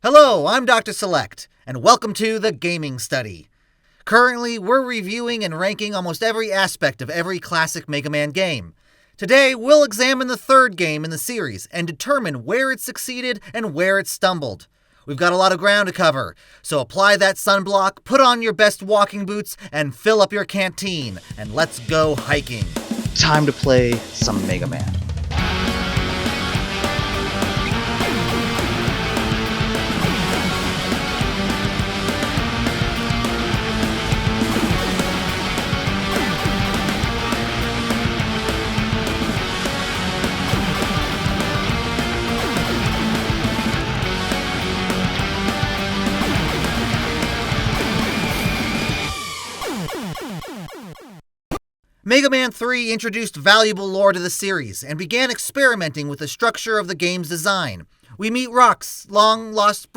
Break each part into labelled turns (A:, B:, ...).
A: Hello, I'm Dr. Select, and welcome to the Gaming Study. Currently, we're reviewing and ranking almost every aspect of every classic Mega Man game. Today, we'll examine the third game in the series and determine where it succeeded and where it stumbled. We've got a lot of ground to cover, so apply that sunblock, put on your best walking boots, and fill up your canteen, and let's go hiking.
B: Time to play some Mega Man.
A: Mega Man 3 introduced valuable lore to the series and began experimenting with the structure of the game's design. We meet Rock's long-lost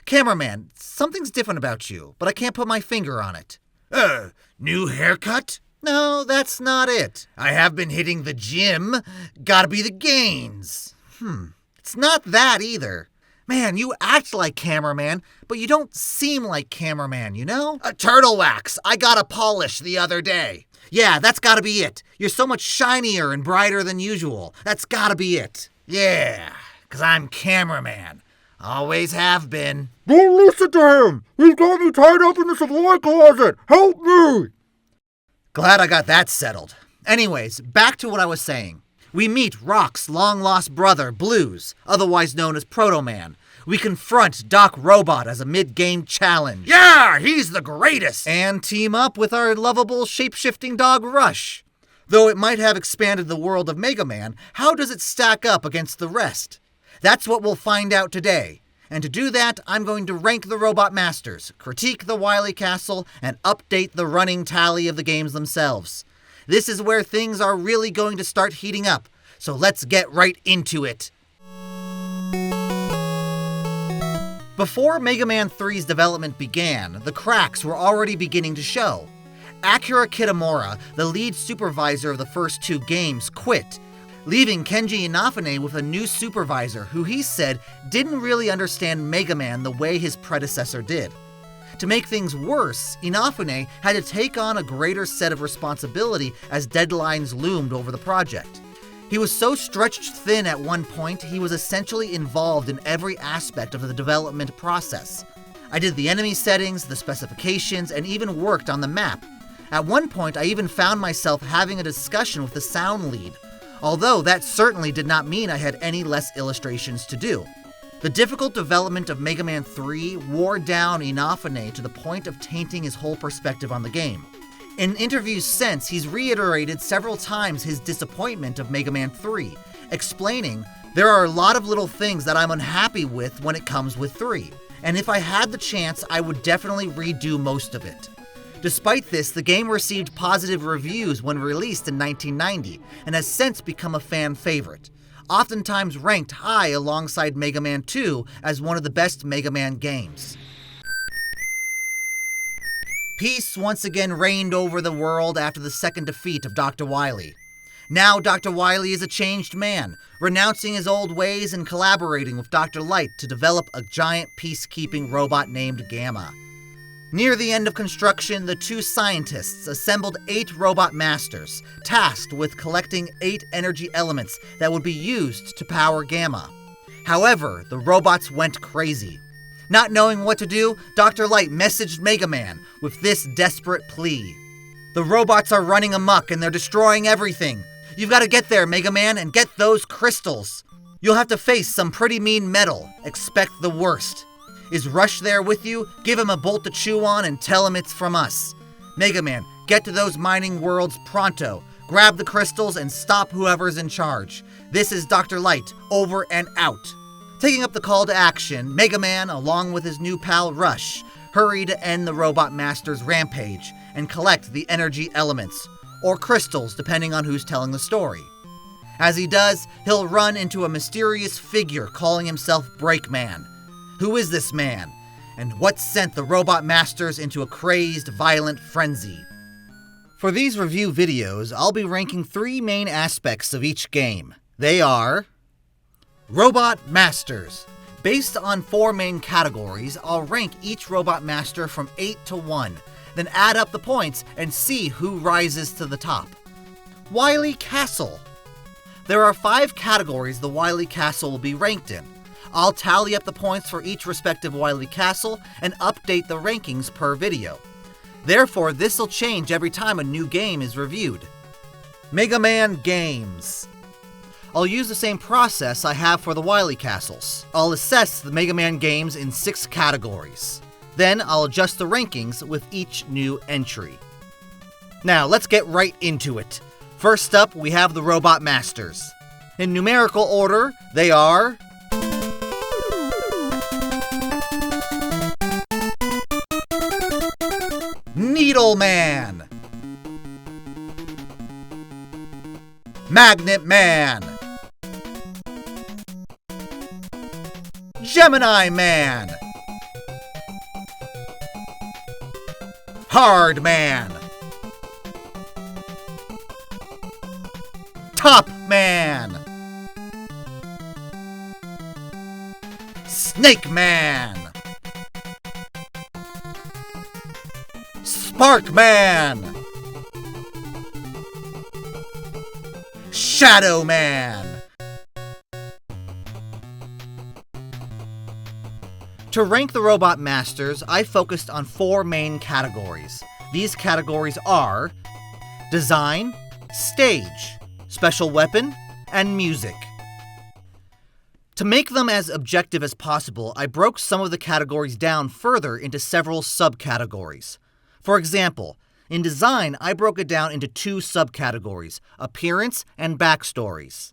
A: cameraman. Something's different about you, but I can't put my finger on it.
C: New haircut?
A: No, that's not it.
C: I have been hitting the gym. Gotta be the gains.
A: It's not that either. Man, you act like cameraman, but you don't seem like cameraman, you know?
C: Turtle wax. I got a polish the other day.
A: Yeah, that's gotta be it. You're so much shinier and brighter than usual. That's gotta be it.
C: Yeah, 'cause I'm cameraman. Always have been.
D: Don't listen to him! He's got me tied up in the supply closet! Help me!
A: Glad I got that settled. Anyways, back to what I was saying. We meet Rock's long-lost brother, Blues, otherwise known as Proto Man. We confront Doc Robot as a mid-game challenge.
C: Yeah, he's the greatest!
A: And team up with our lovable shape-shifting dog Rush. Though it might have expanded the world of Mega Man, how does it stack up against the rest? That's what we'll find out today. And to do that, I'm going to rank the Robot Masters, critique the Wily Castle, and update the running tally of the games themselves. This is where things are really going to start heating up, so let's get right into it. Before Mega Man 3's development began, the cracks were already beginning to show. Akira Kitamura, the lead supervisor of the first two games, quit, leaving Kenji Inafune with a new supervisor who he said didn't really understand Mega Man the way his predecessor did. To make things worse, Inafune had to take on a greater set of responsibility as deadlines loomed over the project. He was so stretched thin at one point, he was essentially involved in every aspect of the development process. I did the enemy settings, the specifications, and even worked on the map. At one point, I even found myself having a discussion with the sound lead, although that certainly did not mean I had any less illustrations to do. The difficult development of Mega Man 3 wore down Inafune to the point of tainting his whole perspective on the game. In interviews since, he's reiterated several times his disappointment of Mega Man 3, explaining, "There are a lot of little things that I'm unhappy with when it comes with 3, and if I had the chance, I would definitely redo most of it." Despite this, the game received positive reviews when released in 1990, and has since become a fan favorite, oftentimes ranked high alongside Mega Man 2 as one of the best Mega Man games. Peace once again reigned over the world after the second defeat of Dr. Wily. Now Dr. Wily is a changed man, renouncing his old ways and collaborating with Dr. Light to develop a giant peacekeeping robot named Gamma. Near the end of construction, the two scientists assembled 8 robot masters, tasked with collecting 8 energy elements that would be used to power Gamma. However, the robots went crazy. Not knowing what to do, Dr. Light messaged Mega Man with this desperate plea. "The robots are running amok and they're destroying everything. You've got to get there, Mega Man, and get those crystals. You'll have to face some pretty mean metal. Expect the worst. Is Rush there with you? Give him a bolt to chew on and tell him it's from us. Mega Man, get to those mining worlds pronto. Grab the crystals and stop whoever's in charge. This is Dr. Light, over and out." Taking up the call to action, Mega Man, along with his new pal Rush, hurry to end the Robot Master's rampage and collect the energy elements, or crystals depending on who's telling the story. As he does, he'll run into a mysterious figure calling himself Breakman. Who is this man? And what sent the Robot Masters into a crazed, violent frenzy? For these review videos, I'll be ranking 3 main aspects of each game. They are Robot Masters. Based on 4 main categories, I'll rank each Robot Master from 8 to 1, then add up the points and see who rises to the top. Wily Castle. There are 5 categories the Wily Castle will be ranked in. I'll tally up the points for each respective Wily Castle and update the rankings per video. Therefore, this will change every time a new game is reviewed. Mega Man Games. I'll use the same process I have for the Wily Castles. I'll assess the Mega Man games in 6 categories. Then I'll adjust the rankings with each new entry. Now, let's get right into it. First up, we have the Robot Masters. In numerical order, they are... Needle Man, Magnet Man, Gemini Man, Hard Man, Top Man, Snake Man, Spark Man, Shadow Man. To rank the Robot Masters, I focused on 4 main categories. These categories are Design, Stage, Special Weapon, and Music. To make them as objective as possible, I broke some of the categories down further into several subcategories. For example, in design, I broke it down into 2 subcategories, appearance and backstories.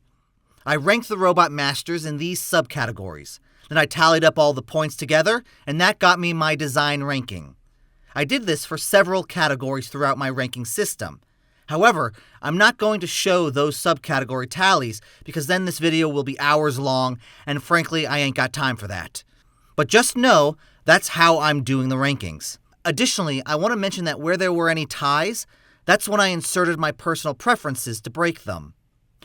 A: I ranked the Robot Masters in these subcategories. Then I tallied up all the points together, and that got me my design ranking. I did this for several categories throughout my ranking system. However, I'm not going to show those subcategory tallies because then this video will be hours long, and frankly, I ain't got time for that. But just know, that's how I'm doing the rankings. Additionally, I want to mention that where there were any ties, that's when I inserted my personal preferences to break them.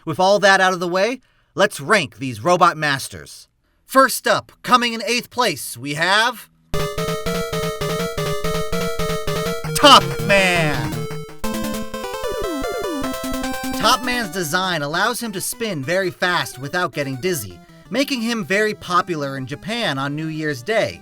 A: With all that out of the way, let's rank these Robot Masters. First up, coming in 8th place, we have... Top Man! Top Man's design allows him to spin very fast without getting dizzy, making him very popular in Japan on New Year's Day.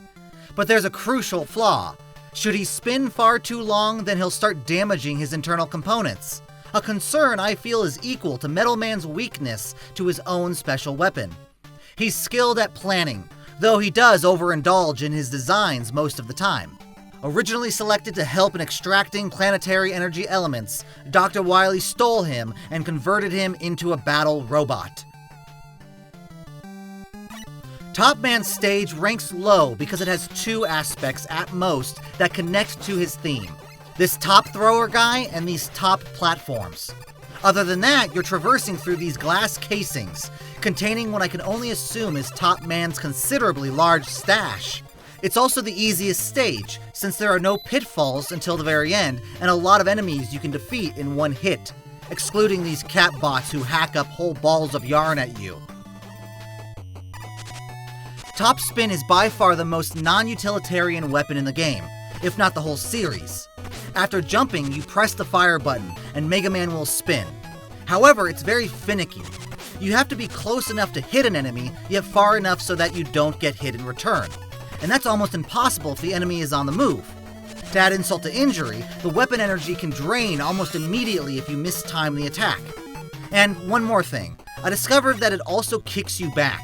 A: But there's a crucial flaw. Should he spin far too long, then he'll start damaging his internal components. A concern I feel is equal to Metal Man's weakness to his own special weapon. He's skilled at planning, though he does overindulge in his designs most of the time. Originally selected to help in extracting planetary energy elements, Dr. Wily stole him and converted him into a battle robot. Top Man's stage ranks low because it has 2 aspects at most that connect to his theme. This top thrower guy and these top platforms. Other than that, you're traversing through these glass casings, containing what I can only assume is Top Man's considerably large stash. It's also the easiest stage, since there are no pitfalls until the very end, and a lot of enemies you can defeat in one hit, excluding these cat bots who hack up whole balls of yarn at you. Top Spin is by far the most non-utilitarian weapon in the game, if not the whole series. After jumping, you press the fire button, and Mega Man will spin. However, it's very finicky. You have to be close enough to hit an enemy, yet far enough so that you don't get hit in return. And that's almost impossible if the enemy is on the move. To add insult to injury, the weapon energy can drain almost immediately if you mistime the attack. And one more thing, I discovered that it also kicks you back.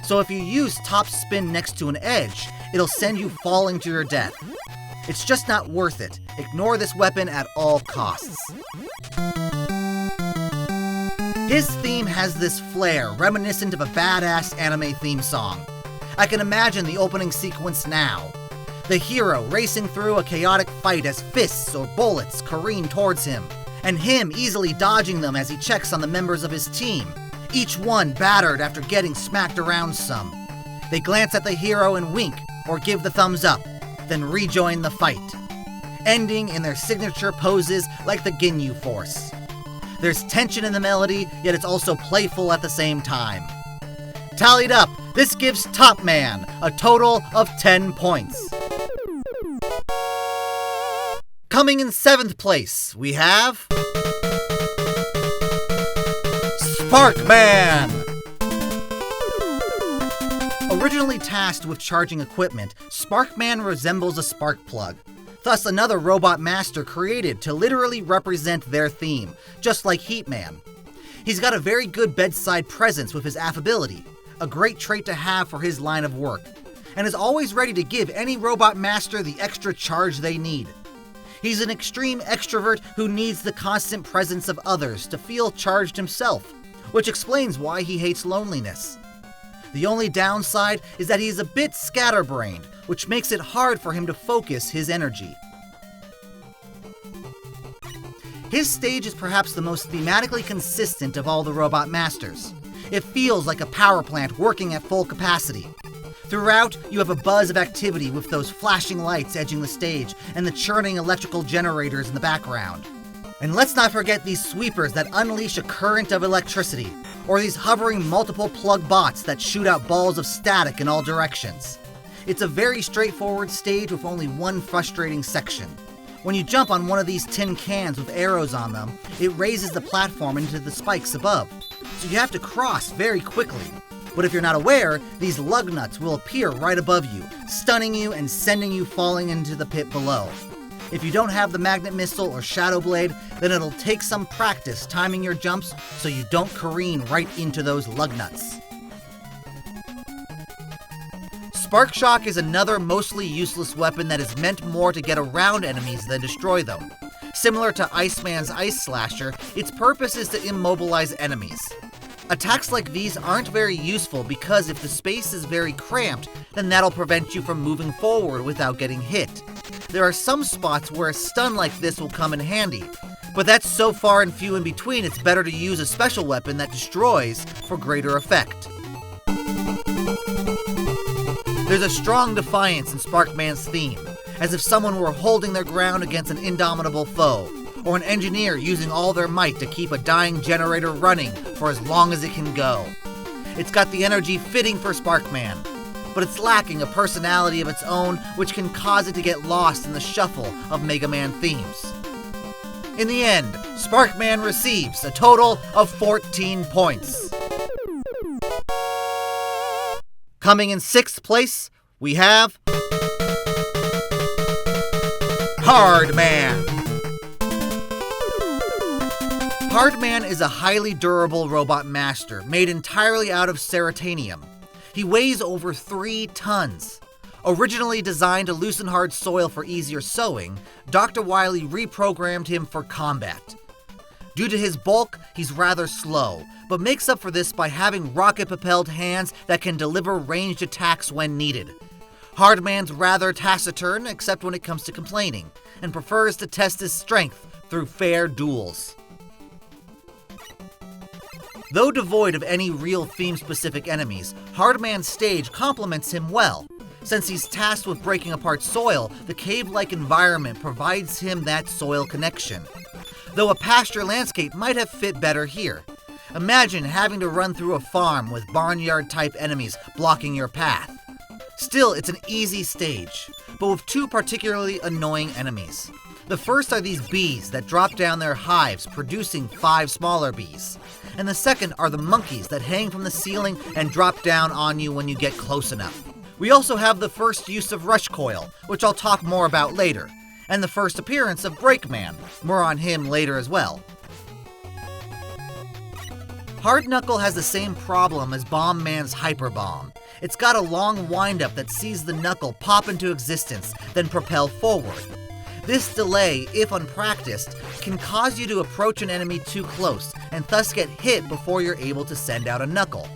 A: So if you use Top Spin next to an edge, it'll send you falling to your death. It's just not worth it. Ignore this weapon at all costs. His theme has this flair, reminiscent of a badass anime theme song. I can imagine the opening sequence now. The hero racing through a chaotic fight as fists or bullets careen towards him, and him easily dodging them as he checks on the members of his team, each one battered after getting smacked around some. They glance at the hero and wink, or give the thumbs up, then rejoin the fight, ending in their signature poses like the Ginyu Force. There's tension in the melody, yet it's also playful at the same time. Tallied up, this gives Top Man a total of 10 points. Coming in 7th place, we have Sparkman! Originally tasked with charging equipment, Sparkman resembles a spark plug. Thus another robot master created to literally represent their theme, just like Heatman. He's got a very good bedside presence with his affability, a great trait to have for his line of work, and is always ready to give any robot master the extra charge they need. He's an extreme extrovert who needs the constant presence of others to feel charged himself, which explains why he hates loneliness. The only downside is that he's a bit scatterbrained, which makes it hard for him to focus his energy. His stage is perhaps the most thematically consistent of all the robot masters. It feels like a power plant working at full capacity. Throughout, you have a buzz of activity with those flashing lights edging the stage and the churning electrical generators in the background. And let's not forget these sweepers that unleash a current of electricity, or these hovering multiple plug bots that shoot out balls of static in all directions. It's a very straightforward stage with only one frustrating section. When you jump on one of these tin cans with arrows on them, it raises the platform into the spikes above, so you have to cross very quickly. But if you're not aware, these lug nuts will appear right above you, stunning you and sending you falling into the pit below. If you don't have the magnet missile or shadow blade, then it'll take some practice timing your jumps so you don't careen right into those lug nuts. Spark Shock is another mostly useless weapon that is meant more to get around enemies than destroy them. Similar to Iceman's Ice Slasher, its purpose is to immobilize enemies. Attacks like these aren't very useful because if the space is very cramped, then that'll prevent you from moving forward without getting hit. There are some spots where a stun like this will come in handy, but that's so far and few in between it's better to use a special weapon that destroys for greater effect. There's a strong defiance in Sparkman's theme, as if someone were holding their ground against an indomitable foe, or an engineer using all their might to keep a dying generator running for as long as it can go. It's got the energy fitting for Sparkman, but it's lacking a personality of its own which can cause it to get lost in the shuffle of Mega Man themes. In the end, Sparkman receives a total of 14 points. Coming in 6th place, we have Hardman. Hardman is a highly durable robot master made entirely out of ceratanium. He weighs over 3 tons. Originally designed to loosen hard soil for easier sewing, Dr. Wily reprogrammed him for combat. Due to his bulk, he's rather slow, but makes up for this by having rocket-propelled hands that can deliver ranged attacks when needed. Hardman's rather taciturn except when it comes to complaining, and prefers to test his strength through fair duels. Though devoid of any real theme-specific enemies, Hardman's stage complements him well. Since he's tasked with breaking apart soil, the cave-like environment provides him that soil connection. Though a pasture landscape might have fit better here. Imagine having to run through a farm with barnyard-type enemies blocking your path. Still, it's an easy stage, but with 2 particularly annoying enemies. The first are these bees that drop down their hives, producing 5 smaller bees. And the second are the monkeys that hang from the ceiling and drop down on you when you get close enough. We also have the first use of Rush Coil, which I'll talk more about later, and the first appearance of Breakman, more on him later as well. Hard Knuckle has the same problem as Bomb Man's Hyper Bomb. It's got a long windup that sees the knuckle pop into existence, then propel forward. This delay, if unpracticed, can cause you to approach an enemy too close, and thus get hit before you're able to send out a knuckle.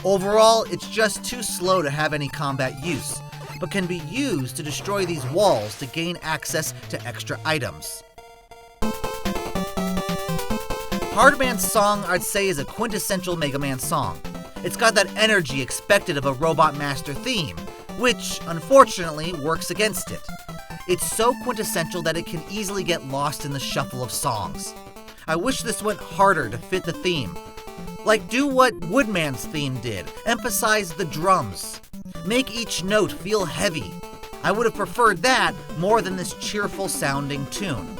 A: Overall, it's just too slow to have any combat use, but can be used to destroy these walls to gain access to extra items. Hardman's song, I'd say, is a quintessential Mega Man song. It's got that energy expected of a Robot Master theme, which, unfortunately, works against it. It's so quintessential that it can easily get lost in the shuffle of songs. I wish this went harder to fit the theme, Like, do what Woodman's theme did. Emphasize the drums. Make each note feel heavy. I would have preferred that more than this cheerful sounding tune.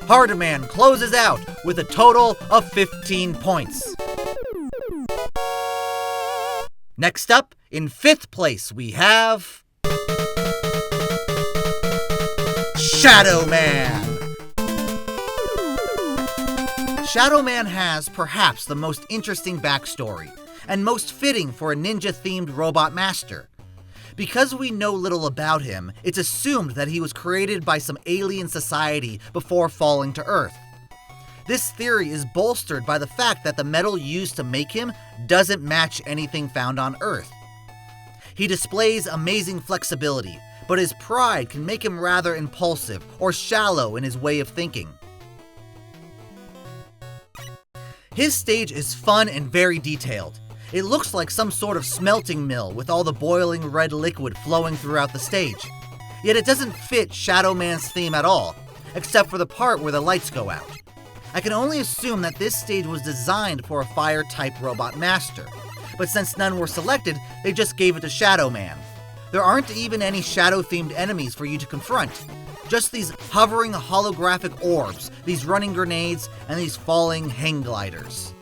A: Hardeman closes out with a total of 15 points. Next up, in 5th place, we have Shadow Man. Shadow Man has perhaps the most interesting backstory, and most fitting for a ninja-themed robot master. Because we know little about him, it's assumed that he was created by some alien society before falling to Earth. This theory is bolstered by the fact that the metal used to make him doesn't match anything found on Earth. He displays amazing flexibility, but his pride can make him rather impulsive or shallow in his way of thinking. His stage is fun and very detailed. It looks like some sort of smelting mill with all the boiling red liquid flowing throughout the stage. Yet it doesn't fit Shadow Man's theme at all, except for the part where the lights go out. I can only assume that this stage was designed for a fire-type robot master, but since none were selected, they just gave it to Shadow Man. There aren't even any shadow-themed enemies for you to confront. Just these hovering holographic orbs, these running grenades, and these falling hang gliders.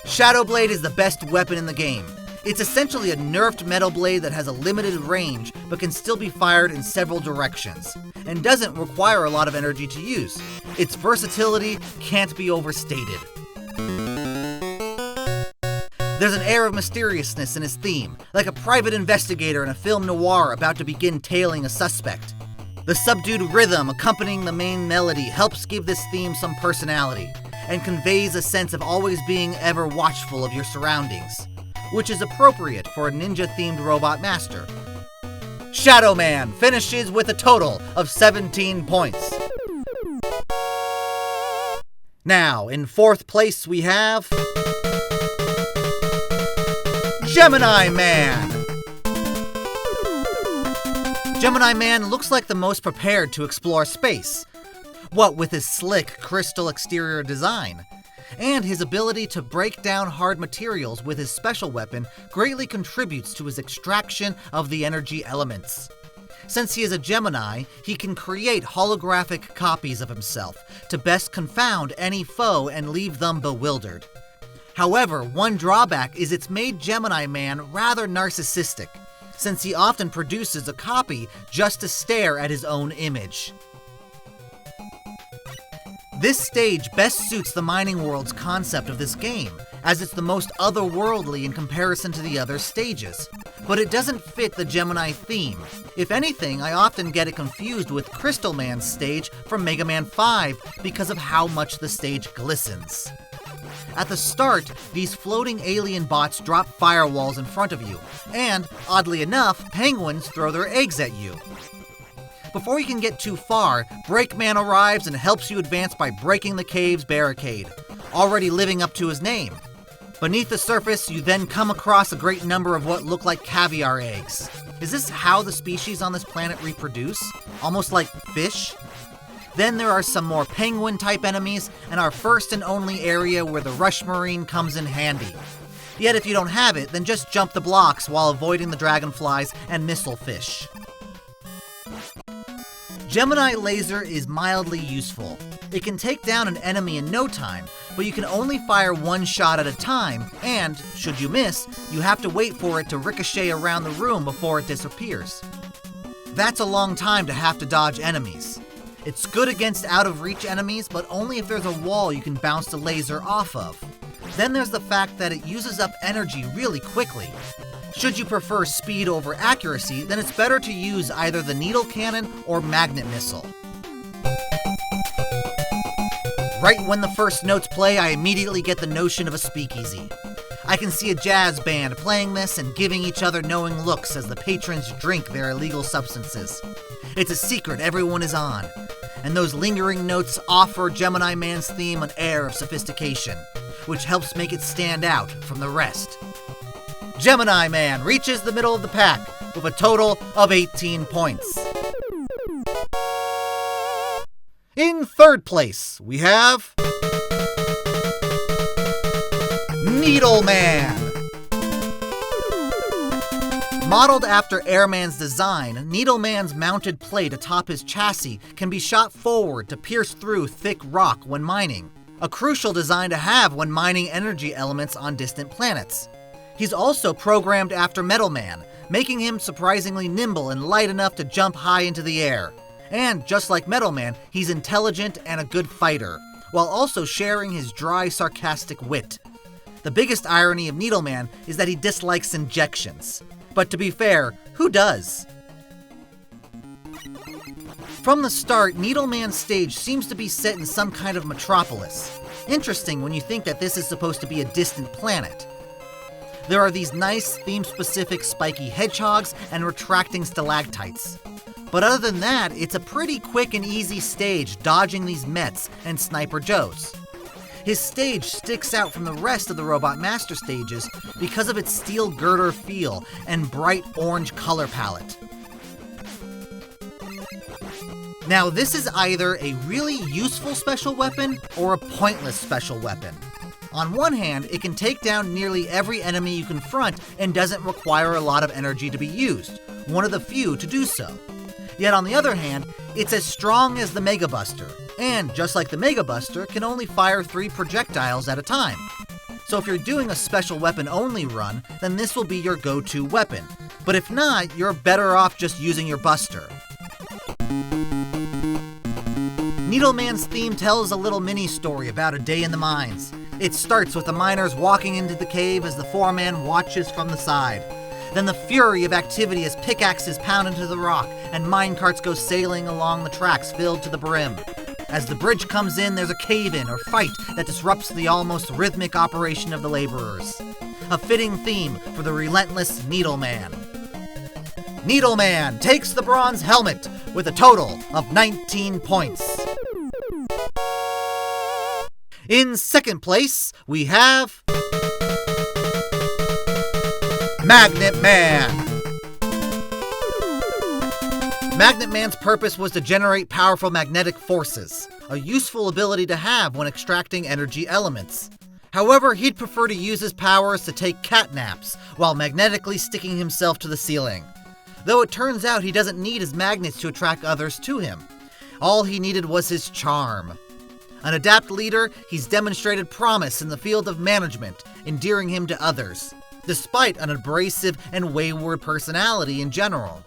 A: Shadow Blade is the best weapon in the game. It's essentially a nerfed metal blade that has a limited range but can still be fired in several directions, and doesn't require a lot of energy to use. Its versatility can't be overstated. There's an air of mysteriousness in his theme, like a private investigator in a film noir about to begin tailing a suspect. The subdued rhythm accompanying the main melody helps give this theme some personality, and conveys a sense of always being ever watchful of your surroundings, which is appropriate for a ninja-themed robot master. Shadow Man finishes with a total of 17 points. Now, in 4th place we have Gemini Man. Gemini Man looks like the most prepared to explore space. What with his slick, crystal exterior design, and his ability to break down hard materials with his special weapon greatly contributes to his extraction of the energy elements. Since he is a Gemini, he can create holographic copies of himself to best confound any foe and leave them bewildered. However, one drawback is it's made Gemini Man rather narcissistic, since he often produces a copy just to stare at his own image. This stage best suits the mining world's concept of this game, as it's the most otherworldly in comparison to the other stages. But it doesn't fit the Gemini theme. If anything, I often get it confused with Crystal Man's stage from Mega Man 5 because of how much the stage glistens. At the start, these floating alien bots drop firewalls in front of you, and, oddly enough, penguins throw their eggs at you. Before you can get too far, Breakman arrives and helps you advance by breaking the cave's barricade, already living up to his name. Beneath the surface, you then come across a great number of what look like caviar eggs. Is this how the species on this planet reproduce? Almost like fish? Then there are some more penguin-type enemies, and our first and only area where the Rush Marine comes in handy. Yet if you don't have it, then just jump the blocks while avoiding the dragonflies and missile fish. Gemini Laser is mildly useful. It can take down an enemy in no time, but you can only fire one shot at a time, and, should you miss, you have to wait for it to ricochet around the room before it disappears. That's a long time to have to dodge enemies. It's good against out-of-reach enemies, but only if there's a wall you can bounce the laser off of. Then there's the fact that it uses up energy really quickly. Should you prefer speed over accuracy, then it's better to use either the needle cannon or magnet missile. Right when the first notes play, I immediately get the notion of a speakeasy. I can see a jazz band playing this and giving each other knowing looks as the patrons drink their illegal substances. It's a secret everyone is on, and those lingering notes offer Gemini Man's theme an air of sophistication, which helps make it stand out from the rest. Gemini Man reaches the middle of the pack with a total of 18 points. In 3rd place, we have Needle Man! Modeled after Airman's design, Needle Man's mounted plate atop his chassis can be shot forward to pierce through thick rock when mining, a crucial design to have when mining energy elements on distant planets. He's also programmed after Metal Man, making him surprisingly nimble and light enough to jump high into the air. And just like Metal Man, he's intelligent and a good fighter, while also sharing his dry, sarcastic wit. The biggest irony of Needle Man is that he dislikes injections. But to be fair, who does? From the start, Needle Man's stage seems to be set in some kind of metropolis. Interesting when you think that this is supposed to be a distant planet. There are these nice, theme-specific spiky hedgehogs and retracting stalactites. But other than that, it's a pretty quick and easy stage dodging these Mets and Sniper Joes. His stage sticks out from the rest of the Robot Master stages because of its steel girder feel and bright orange color palette. Now, this is either a really useful special weapon or a pointless special weapon. On one hand, it can take down nearly every enemy you confront and doesn't require a lot of energy to be used, one of the few to do so. Yet on the other hand, it's as strong as the Mega Buster, and just like the Mega Buster, can only fire 3 projectiles at a time. So if you're doing a special weapon only run, then this will be your go-to weapon. But if not, you're better off just using your Buster. Needle Man's theme tells a little mini-story about a day in the mines. It starts with the miners walking into the cave as the foreman watches from the side. Then the fury of activity as pickaxes pound into the rock and minecarts go sailing along the tracks filled to the brim. As the bridge comes in, there's a cave-in or fight that disrupts the almost rhythmic operation of the laborers. A fitting theme for the relentless Needle Man. Needle Man takes the bronze helmet with a total of 19 points. In second place, we have Magnet Man. Magnet Man's purpose was to generate powerful magnetic forces, a useful ability to have when extracting energy elements. However, he'd prefer to use his powers to take cat naps while magnetically sticking himself to the ceiling. Though it turns out he doesn't need his magnets to attract others to him. All he needed was his charm. An adept leader, he's demonstrated promise in the field of management, endearing him to others, despite an abrasive and wayward personality in general.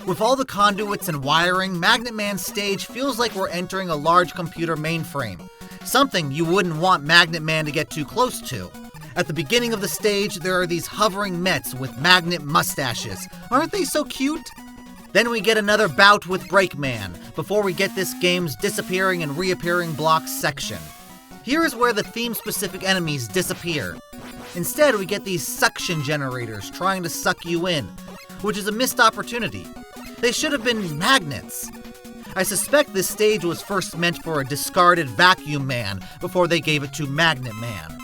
A: With all the conduits and wiring, Magnet Man's stage feels like we're entering a large computer mainframe, something you wouldn't want Magnet Man to get too close to. At the beginning of the stage, there are these hovering Mets with magnet mustaches. Aren't they so cute? Then we get another bout with Breakman, before we get this game's disappearing and reappearing blocks section. Here is where the theme-specific enemies disappear. Instead, we get these suction generators trying to suck you in, which is a missed opportunity. They should have been magnets. I suspect this stage was first meant for a discarded Vacuum Man before they gave it to Magnet Man.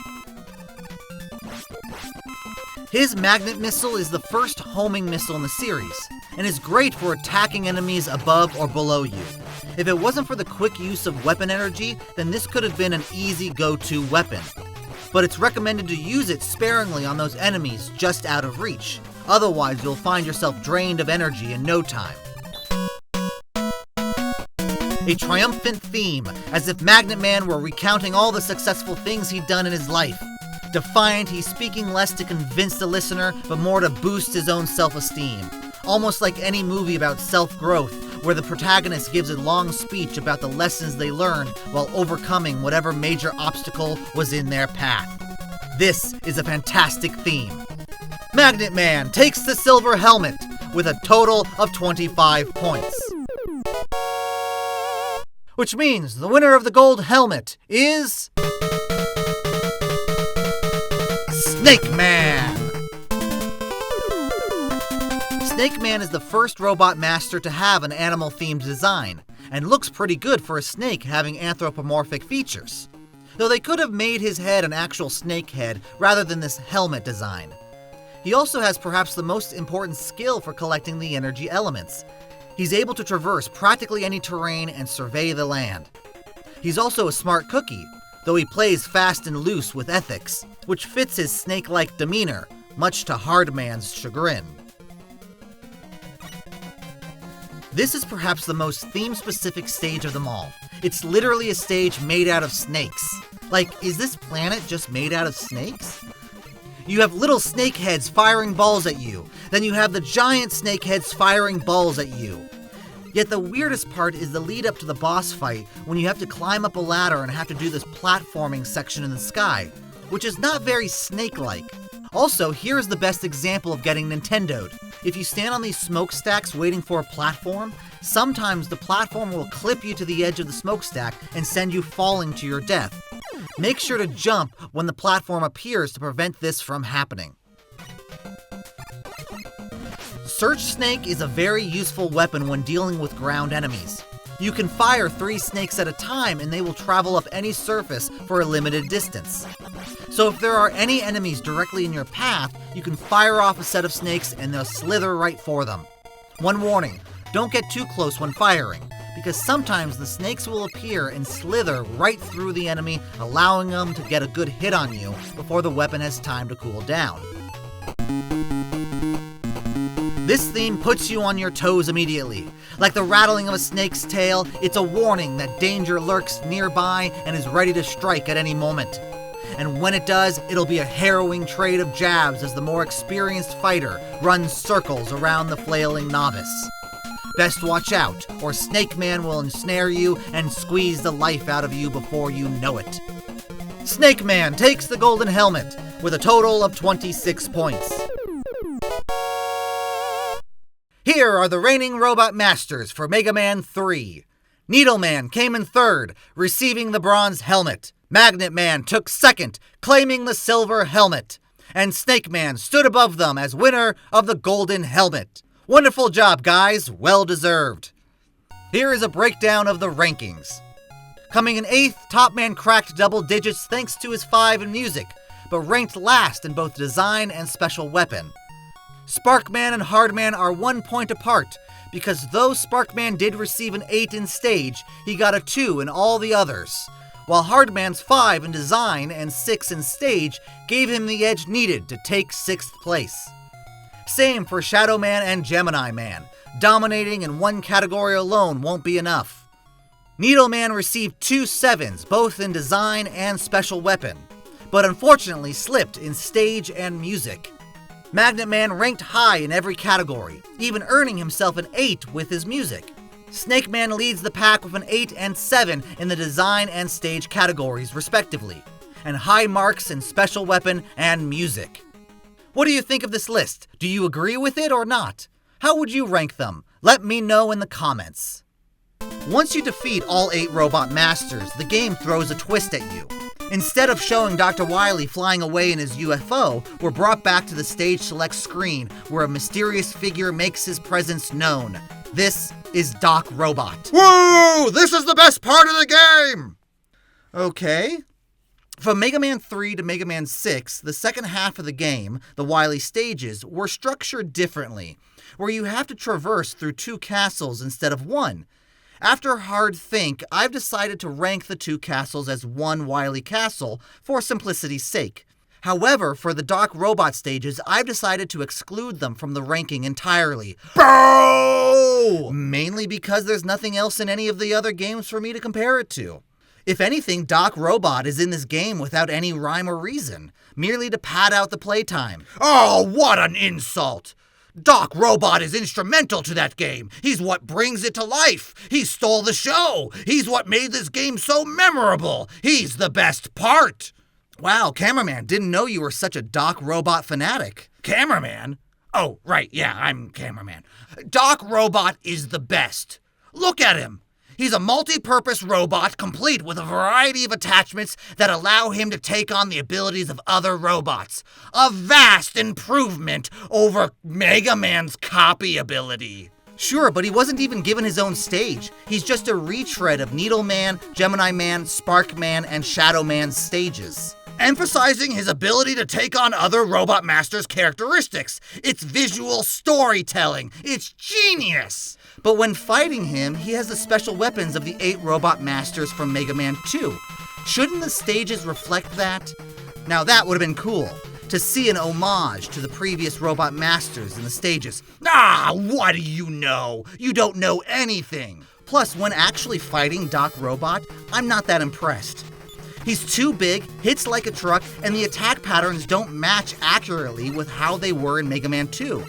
A: His magnet missile is the first homing missile in the series, and is great for attacking enemies above or below you. If it wasn't for the quick use of weapon energy, then this could have been an easy go-to weapon. But it's recommended to use it sparingly on those enemies just out of reach. Otherwise, you'll find yourself drained of energy in no time. A triumphant theme, as if Magnet Man were recounting all the successful things he'd done in his life. Defiant, he's speaking less to convince the listener, but more to boost his own self-esteem. Almost like any movie about self-growth, where the protagonist gives a long speech about the lessons they learned while overcoming whatever major obstacle was in their path. This is a fantastic theme. Magnet Man takes the silver helmet with a total of 25 points. Which means the winner of the gold helmet is Snake Man! Snake Man is the first Robot Master to have an animal-themed design, and looks pretty good for a snake having anthropomorphic features. Though they could have made his head an actual snake head rather than this helmet design. He also has perhaps the most important skill for collecting the energy elements. He's able to traverse practically any terrain and survey the land. He's also a smart cookie, though he plays fast and loose with ethics, which fits his snake-like demeanor, much to Hardman's chagrin. This is perhaps the most theme-specific stage of them all. It's literally a stage made out of snakes. Like, is this planet just made out of snakes? You have little snake heads firing balls at you. Then you have the giant snake heads firing balls at you. Yet the weirdest part is the lead up to the boss fight when you have to climb up a ladder and have to do this platforming section in the sky, which is not very snake-like. Also, here is the best example of getting Nintendo'd. If you stand on these smokestacks waiting for a platform, sometimes the platform will clip you to the edge of the smokestack and send you falling to your death. Make sure to jump when the platform appears to prevent this from happening. Search Snake is a very useful weapon when dealing with ground enemies. You can fire 3 snakes at a time and they will travel up any surface for a limited distance. So if there are any enemies directly in your path, you can fire off a set of snakes and they'll slither right for them. One warning, don't get too close when firing, because sometimes the snakes will appear and slither right through the enemy, allowing them to get a good hit on you before the weapon has time to cool down. This theme puts you on your toes immediately. Like the rattling of a snake's tail, it's a warning that danger lurks nearby and is ready to strike at any moment. And when it does, it'll be a harrowing trade of jabs as the more experienced fighter runs circles around the flailing novice. Best watch out, or Snake Man will ensnare you and squeeze the life out of you before you know it. Snake Man takes the golden helmet with a total of 26 points. Here are the reigning robot masters for Mega Man 3. Needle Man came in third, receiving the bronze helmet. Magnet Man took second, claiming the silver helmet. And Snake Man stood above them as winner of the golden helmet. Wonderful job, guys. Well deserved. Here is a breakdown of the rankings. Coming in 8th, Top Man cracked double digits thanks to his 5 in music, but ranked last in both design and special weapon. Sparkman and Hardman are 1 point apart, because though Sparkman did receive an 8 in stage, he got a 2 in all the others, while Hardman's 5 in design and 6 in stage gave him the edge needed to take 6th place. Same for Shadow Man and Gemini Man. Dominating in one category alone won't be enough. Needle Man received 2 7s, both in design and special weapon, but unfortunately slipped in stage and music. Magnet Man ranked high in every category, even earning himself an 8 with his music. Snake Man leads the pack with an 8 and 7 in the design and stage categories, respectively, and high marks in special weapon and music. What do you think of this list? Do you agree with it or not? How would you rank them? Let me know in the comments. Once you defeat all 8 robot masters, the game throws a twist at you. Instead of showing Dr. Wily flying away in his UFO, we're brought back to the stage select screen where a mysterious figure makes his presence known. This is Doc Robot.
D: Woo! This is the best part of the game!
A: Okay. From Mega Man 3 to Mega Man 6, the second half of the game, the Wily stages, were structured differently, where you have to traverse through 2 castles instead of 1. After hard think, I've decided to rank the 2 castles as one Wily Castle for simplicity's sake. However, for the Doc Robot stages, I've decided to exclude them from the ranking entirely.
D: Boo!
A: Mainly because there's nothing else in any of the other games for me to compare it to. If anything, Doc Robot is in this game without any rhyme or reason, merely to pad out the playtime.
D: Oh, what an insult! Doc Robot is instrumental to that game. He's what brings it to life. He stole the show. He's what made this game so memorable. He's the best part.
A: Wow, Cameraman, didn't know you were such a Doc Robot fanatic.
D: Cameraman? Oh, right, yeah, I'm Cameraman. Doc Robot is the best. Look at him. He's a multi-purpose robot complete with a variety of attachments that allow him to take on the abilities of other robots. A vast improvement over Mega Man's copy ability.
A: Sure, but he wasn't even given his own stage. He's just a retread of Needle Man, Gemini Man, Spark Man, and Shadow Man's stages,
D: emphasizing his ability to take on other Robot Masters' characteristics. It's visual storytelling. It's genius.
A: But when fighting him, he has the special weapons of the 8 Robot Masters from Mega Man 2. Shouldn't the stages reflect that? Now that would have been cool, to see an homage to the previous robot masters in the stages.
D: What do you know? You don't know anything.
A: Plus, when actually fighting Doc Robot, I'm not that impressed. He's too big, hits like a truck, and the attack patterns don't match accurately with how they were in Mega Man 2.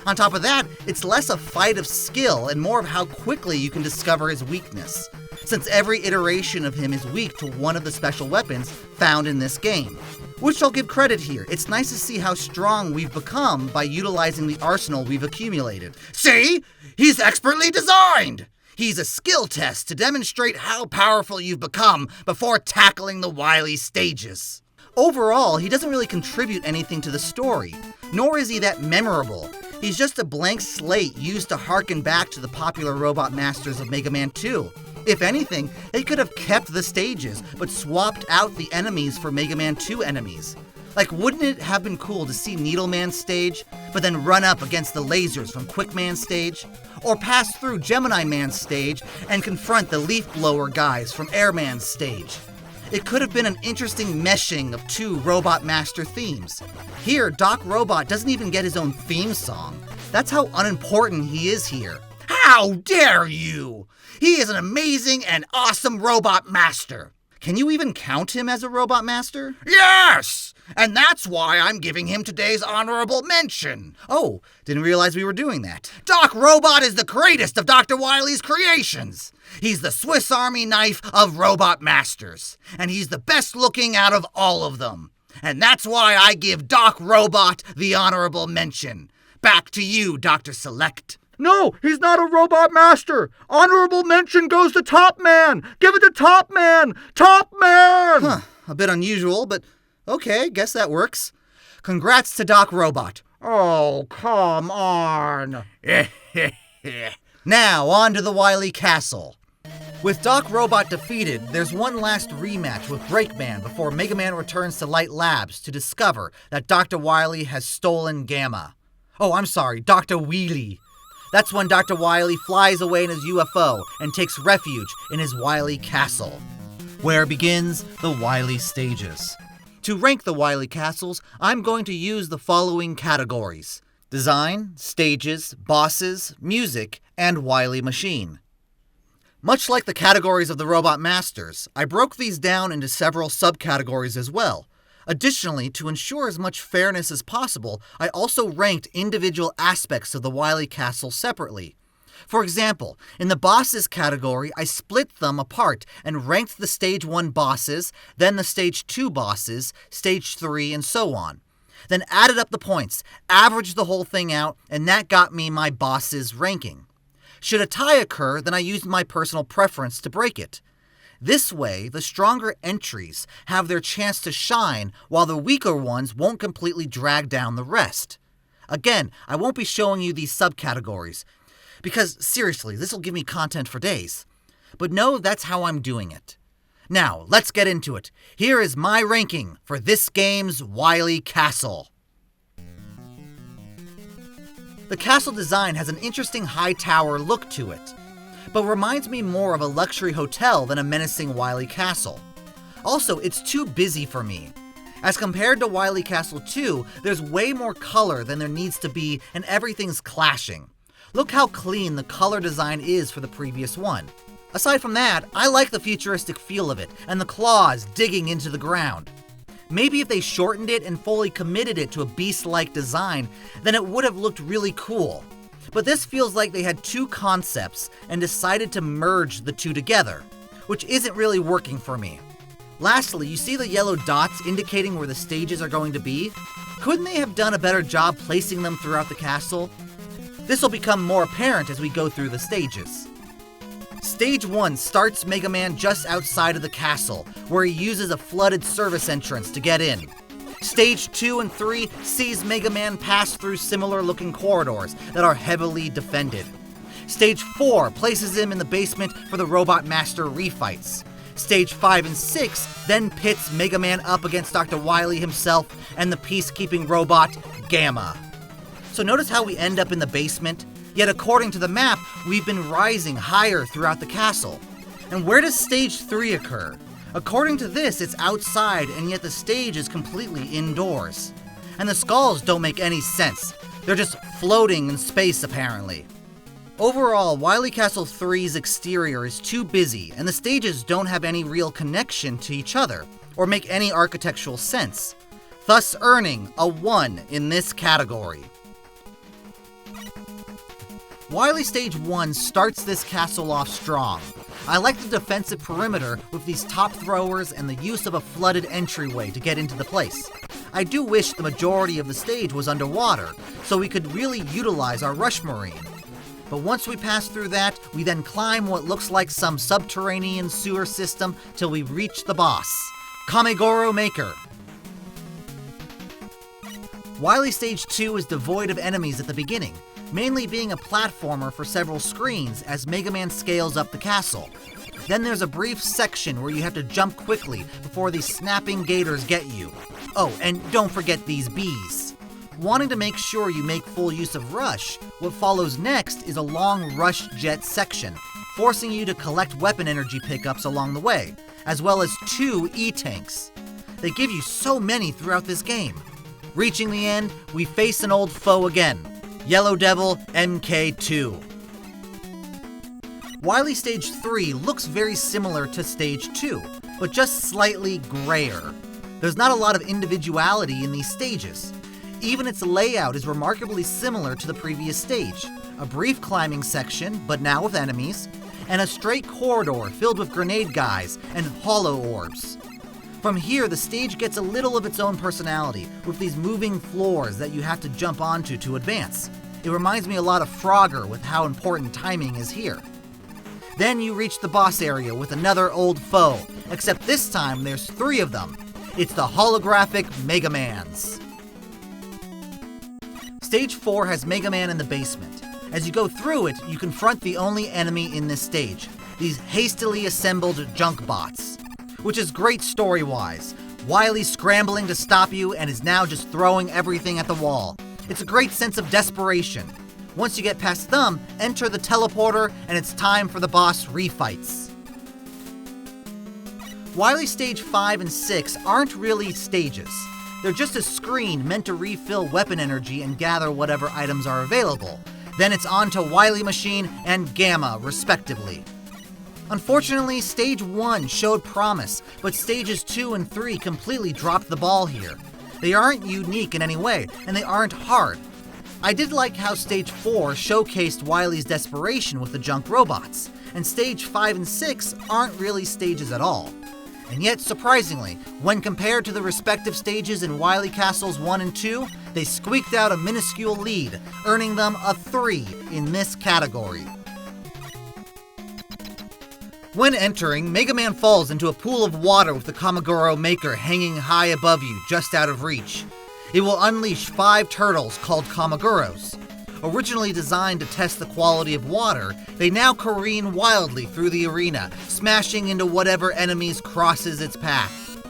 A: On top of that, it's less a fight of skill and more of how quickly you can discover his weakness, since every iteration of him is weak to one of the special weapons found in this game. Which I'll give credit here. It's nice to see how strong we've become by utilizing the arsenal we've accumulated.
D: See? He's expertly designed! He's a skill test to demonstrate how powerful you've become before tackling the Wily stages.
A: Overall, he doesn't really contribute anything to the story, nor is he that memorable. He's just a blank slate used to harken back to the popular robot masters of Mega Man 2. If anything, they could have kept the stages, but swapped out the enemies for Mega Man 2 enemies. Like, wouldn't it have been cool to see Needleman's stage, but then run up against the lasers from Quickman's stage? Or pass through Gemini Man's stage and confront the Leaf Blower guys from Airman's stage? It could have been an interesting meshing of two Robot Master themes. Here, Doc Robot doesn't even get his own theme song. That's how unimportant he is here.
D: How dare you! He is an amazing and awesome Robot Master.
A: Can you even count him as a Robot Master?
D: Yes! And that's why I'm giving him today's honorable mention.
A: Oh, didn't realize we were doing that.
D: Doc Robot is the greatest of Dr. Wily's creations. He's the Swiss Army knife of Robot Masters. And he's the best looking out of all of them. And that's why I give Doc Robot the honorable mention. Back to you, Dr. Select.
E: No, he's not a Robot Master! Honorable mention goes to Top Man! Give it to Top Man! Top Man!
A: Huh, a bit unusual, but okay, guess that works. Congrats to Doc Robot.
E: Oh, come on!
A: Now, on to the Wily Castle. With Doc Robot defeated, there's one last rematch with Breakman before Mega Man returns to Light Labs to discover that Dr. Wily has stolen Gamma. Oh, I'm sorry, Dr. Wheelie. That's when Dr. Wily flies away in his UFO and takes refuge in his Wily Castle, where begins the Wily stages. To rank the Wily Castles, I'm going to use the following categories: design, stages, bosses, music, and Wily machine. Much like the categories of the Robot Masters, I broke these down into several subcategories as well. Additionally, to ensure as much fairness as possible, I also ranked individual aspects of the Wily Castle separately. For example, in the bosses category, I split them apart and ranked the Stage 1 bosses, then the Stage 2 bosses, Stage 3, and so on. Then added up the points, averaged the whole thing out, and that got me my bosses ranking. Should a tie occur, then I used my personal preference to break it. This way, the stronger entries have their chance to shine, while the weaker ones won't completely drag down the rest. Again, I won't be showing you these subcategories, because seriously, this will give me content for days. But no, that's how I'm doing it. Now, let's get into it. Here is my ranking for this game's Wily Castle. The castle design has an interesting high tower look to it, but reminds me more of a luxury hotel than a menacing Wily Castle. Also, it's too busy for me. As compared to Wily Castle 2, there's way more color than there needs to be, and everything's clashing. Look how clean the color design is for the previous one. Aside from that, I like the futuristic feel of it, and the claws digging into the ground. Maybe if they shortened it and fully committed it to a beast-like design, then it would have looked really cool. But this feels like they had two concepts and decided to merge the two together, which isn't really working for me. Lastly, you see the yellow dots indicating where the stages are going to be? Couldn't they have done a better job placing them throughout the castle? This will become more apparent as we go through the stages. Stage 1 starts Mega Man just outside of the castle, where he uses a flooded service entrance to get in. Stage 2 and 3 sees Mega Man pass through similar-looking corridors that are heavily defended. Stage 4 places him in the basement for the Robot Master refights. Stage 5 and 6 then pits Mega Man up against Dr. Wily himself and the peacekeeping robot, Gamma. So notice how we end up in the basement? Yet according to the map, we've been rising higher throughout the castle. And where does Stage 3 occur? According to this, it's outside, and yet the stage is completely indoors. And the skulls don't make any sense. They're just floating in space, apparently. Overall, Wily Castle 3's exterior is too busy, and the stages don't have any real connection to each other, or make any architectural sense, thus earning a 1 in this category. Wily Stage 1 starts this castle off strong. I like the defensive perimeter with these top throwers and the use of a flooded entryway to get into the place. I do wish the majority of the stage was underwater, so we could really utilize our Rush Marine. But once we pass through that, we then climb what looks like some subterranean sewer system till we reach the boss, Kamegoro Maker. Wily Stage 2 is devoid of enemies at the beginning, mainly being a platformer for several screens as Mega Man scales up the castle. Then there's a brief section where you have to jump quickly before these snapping gators get you. Oh, and don't forget these bees. Wanting to make sure you make full use of Rush, what follows next is a long Rush Jet section, forcing you to collect weapon energy pickups along the way, as well as 2 E-Tanks. They give you so many throughout this game. Reaching the end, we face an old foe again, Yellow Devil MK2. Wily Stage 3 looks very similar to Stage 2, but just slightly grayer. There's not a lot of individuality in these stages. Even its layout is remarkably similar to the previous stage. A brief climbing section, but now with enemies, and a straight corridor filled with grenade guys and hollow orbs. From here, the stage gets a little of its own personality, with these moving floors that you have to jump onto to advance. It reminds me a lot of Frogger with how important timing is here. Then you reach the boss area with another old foe, except this time there's 3 of them. It's the holographic Mega Mans. Stage 4 has Mega Man in the basement. As you go through it, you confront the only enemy in this stage, these hastily assembled junk bots. Which is great story-wise. Wily scrambling to stop you and is now just throwing everything at the wall. It's a great sense of desperation. Once you get past them, enter the teleporter and it's time for the boss refights. Wily Stage 5 and 6 aren't really stages. They're just a screen meant to refill weapon energy and gather whatever items are available. Then it's on to Wily Machine and Gamma, respectively. Unfortunately, Stage 1 showed promise, but Stages 2 and 3 completely dropped the ball here. They aren't unique in any way, and they aren't hard. I did like how Stage 4 showcased Wily's desperation with the junk robots, and Stage 5 and 6 aren't really stages at all. And yet, surprisingly, when compared to the respective stages in Wily Castles 1 and 2, they squeaked out a minuscule lead, earning them a 3 in this category. When entering, Mega Man falls into a pool of water with the Kamegoro Maker hanging high above you, just out of reach. It will unleash 5 turtles called Kamegoros. Originally designed to test the quality of water, they now careen wildly through the arena, smashing into whatever enemies crosses its path.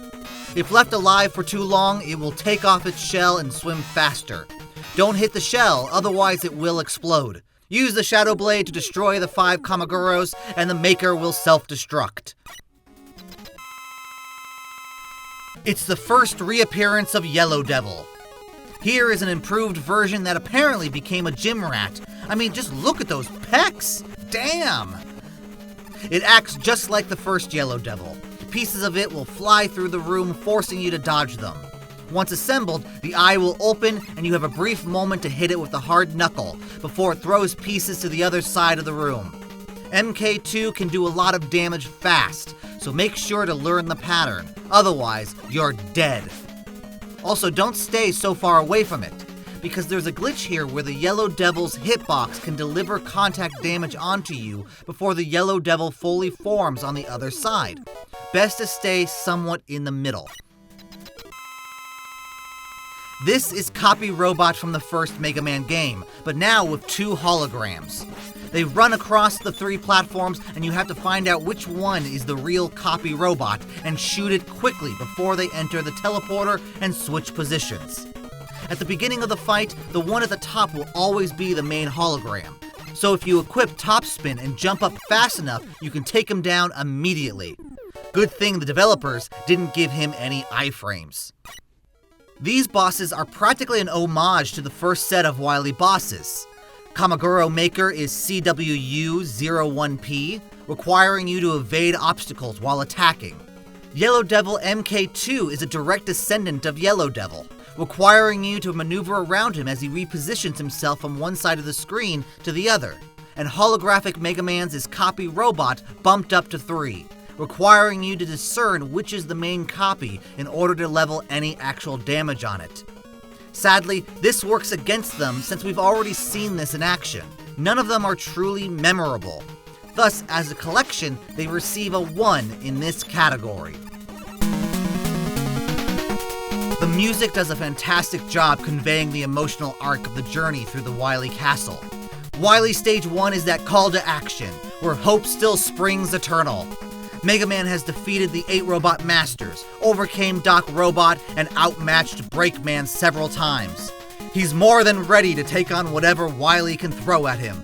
A: If left alive for too long, it will take off its shell and swim faster. Don't hit the shell, otherwise it will explode. Use the Shadow Blade to destroy the 5 Kamegoros, and the Maker will self-destruct. It's the first reappearance of Yellow Devil. Here is an improved version that apparently became a gym rat. I mean, just look at those pecs! Damn! It acts just like the first Yellow Devil. Pieces of it will fly through the room, forcing you to dodge them. Once assembled, the eye will open and you have a brief moment to hit it with a hard knuckle before it throws pieces to the other side of the room. MK2 can do a lot of damage fast, so make sure to learn the pattern, otherwise you're dead. Also, don't stay so far away from it, because there's a glitch here where the Yellow Devil's hitbox can deliver contact damage onto you before the Yellow Devil fully forms on the other side. Best to stay somewhat in the middle. This is Copy Robot from the first Mega Man game, but now with 2 holograms. They run across the 3 platforms, and you have to find out which one is the real Copy Robot and shoot it quickly before they enter the teleporter and switch positions. At the beginning of the fight, the one at the top will always be the main hologram. So if you equip Top Spin and jump up fast enough, you can take him down immediately. Good thing the developers didn't give him any iframes. These bosses are practically an homage to the first set of Wily bosses. Kamaguro Maker is CWU-01P, requiring you to evade obstacles while attacking. Yellow Devil MK2 is a direct descendant of Yellow Devil, requiring you to maneuver around him as he repositions himself from one side of the screen to the other. And Holographic Mega Man's is Copy Robot bumped up to 3, requiring you to discern which is the main copy in order to level any actual damage on it. Sadly, this works against them since we've already seen this in action. None of them are truly memorable. Thus, as a collection, they receive a 1 in this category. The music does a fantastic job conveying the emotional arc of the journey through the Wily Castle. Wily Stage 1 is that call to action, where hope still springs eternal. Mega Man has defeated the 8 Robot Masters, overcame Doc Robot, and outmatched Breakman several times. He's more than ready to take on whatever Wily can throw at him.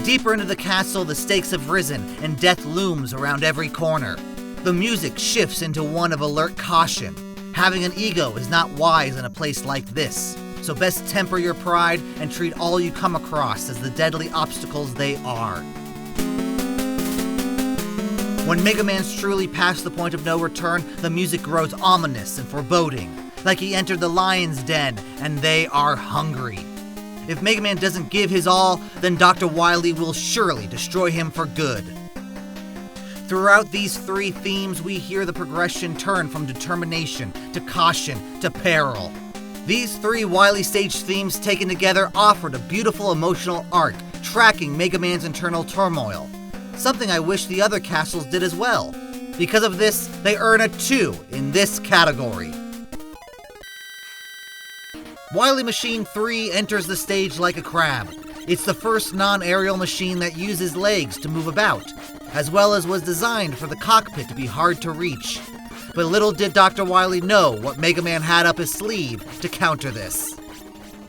A: Deeper into the castle, the stakes have risen, and death looms around every corner. The music shifts into one of alert caution. Having an ego is not wise in a place like this, so best temper your pride and treat all you come across as the deadly obstacles they are. When Mega Man's truly past the point of no return, the music grows ominous and foreboding, like he entered the lion's den and they are hungry. If Mega Man doesn't give his all, then Dr. Wily will surely destroy him for good. Throughout these 3 themes, we hear the progression turn from determination to caution to peril. These 3 Wily Stage themes taken together offered a beautiful emotional arc, tracking Mega Man's internal turmoil. Something I wish the other castles did as well. Because of this, they earn a 2 in this category. Wily Machine 3 enters the stage like a crab. It's the first non-aerial machine that uses legs to move about, as well as was designed for the cockpit to be hard to reach. But little did Dr. Wily know what Mega Man had up his sleeve to counter this.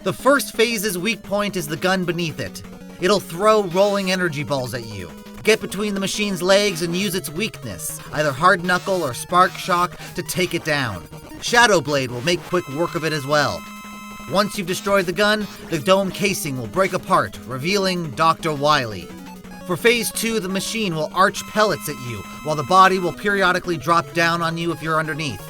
A: The first phase's weak point is the gun beneath it. It'll throw rolling energy balls at you. Get between the machine's legs and use its weakness, either Hard Knuckle or Spark Shock, to take it down. Shadow Blade will make quick work of it as well. Once you've destroyed the gun, the dome casing will break apart, revealing Dr. Wily. For Phase 2, the machine will arch pellets at you, while the body will periodically drop down on you if you're underneath.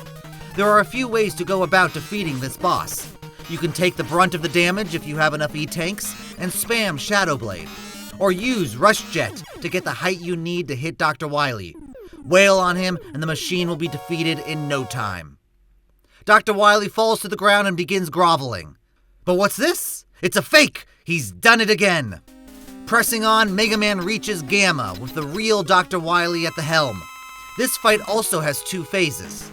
A: There are a few ways to go about defeating this boss. You can take the brunt of the damage if you have enough E-tanks, and spam Shadow Blade. Or use Rush Jet to get the height you need to hit Dr. Wily. Wail on him, and the machine will be defeated in no time. Dr. Wily falls to the ground and begins groveling. But what's this? It's a fake! He's done it again! Pressing on, Mega Man reaches Gaymer with the real Dr. Wily at the helm. This fight also has 2 phases.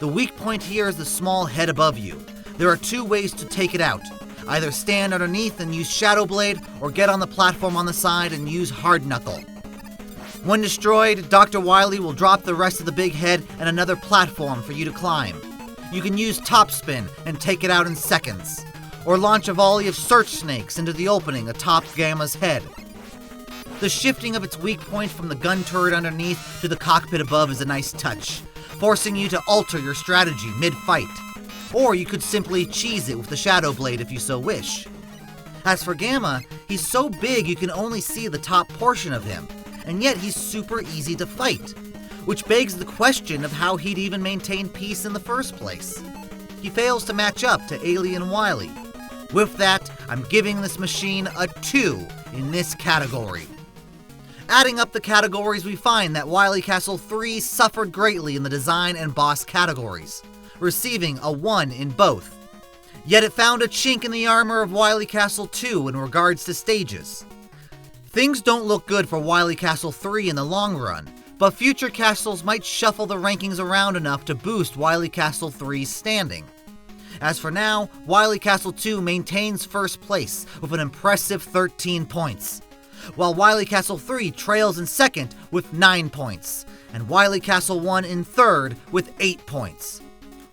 A: The weak point here is the small head above you. There are 2 ways to take it out. Either stand underneath and use Shadow Blade, or get on the platform on the side and use Hard Knuckle. When destroyed, Dr. Wily will drop the rest of the big head and another platform for you to climb. You can use Top Spin and take it out in seconds, or launch a volley of Search Snakes into the opening atop Gaymer's head. The shifting of its weak point from the gun turret underneath to the cockpit above is a nice touch, forcing you to alter your strategy mid-fight. Or you could simply cheese it with the Shadow Blade if you so wish. As for Gaymer, he's so big you can only see the top portion of him, and yet he's super easy to fight, which begs the question of how he'd even maintain peace in the first place. He fails to match up to Alien Wily. With that, I'm giving this machine a 2 in this category. Adding up the categories, we find that Wily Castle 3 suffered greatly in the design and boss categories, receiving a 1 in both. Yet it found a chink in the armor of Wily Castle 2 in regards to stages. Things don't look good for Wily Castle 3 in the long run, but future castles might shuffle the rankings around enough to boost Wily Castle 3's standing. As for now, Wily Castle 2 maintains first place with an impressive 13 points, while Wily Castle 3 trails in second with 9 points, and Wily Castle 1 in third with 8 points.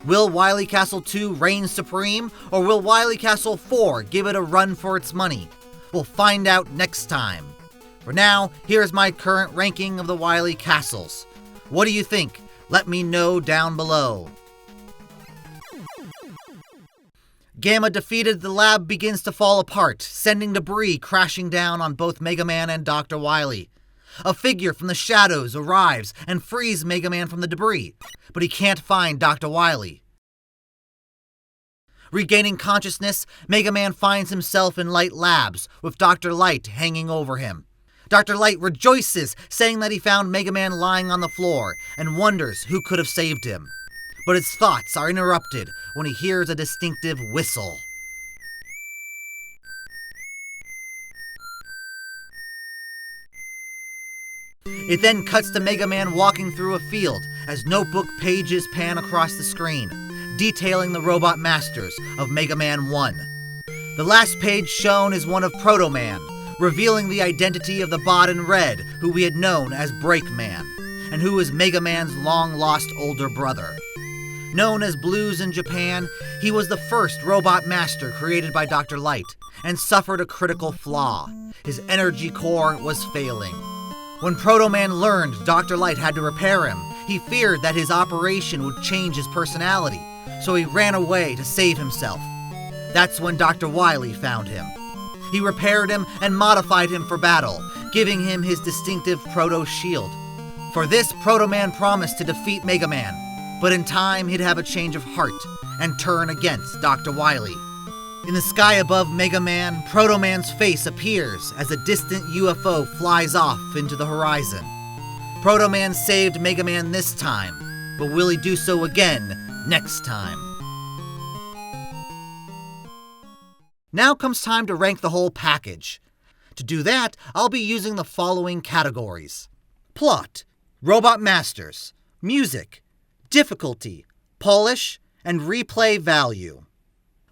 A: Will Wily Castle 2 reign supreme, or will Wily Castle 4 give it a run for its money? We'll find out next time. For now, here's my current ranking of the Wily Castles. What do you think? Let me know down below. Gaymer defeated, the lab begins to fall apart, sending debris crashing down on both Mega Man and Dr. Wily. A figure from the shadows arrives and frees Mega Man from the debris, but he can't find Dr. Wily. Regaining consciousness, Mega Man finds himself in Light Labs, with Dr. Light hanging over him. Dr. Light rejoices, saying that he found Mega Man lying on the floor, and wonders who could have saved him. But his thoughts are interrupted when he hears a distinctive whistle. It then cuts to Mega Man walking through a field as notebook pages pan across the screen, detailing the robot masters of Mega Man 1. The last page shown is one of Proto Man, revealing the identity of the bot in red who we had known as Breakman, and who is Mega Man's long-lost older brother. Known as Blues in Japan, he was the first robot master created by Dr. Light, and suffered a critical flaw. His energy core was failing. When Proto Man learned Dr. Light had to repair him, he feared that his operation would change his personality, so he ran away to save himself. That's when Dr. Wily found him. He repaired him and modified him for battle, giving him his distinctive Proto Shield. For this, Proto Man promised to defeat Mega Man, but in time he'd have a change of heart and turn against Dr. Wily. In the sky above Mega Man, Proto Man's face appears as a distant UFO flies off into the horizon. Proto Man saved Mega Man this time, but will he do so again next time? Now comes time to rank the whole package. To do that, I'll be using the following categories: plot, robot masters, music, difficulty, polish, and replay value.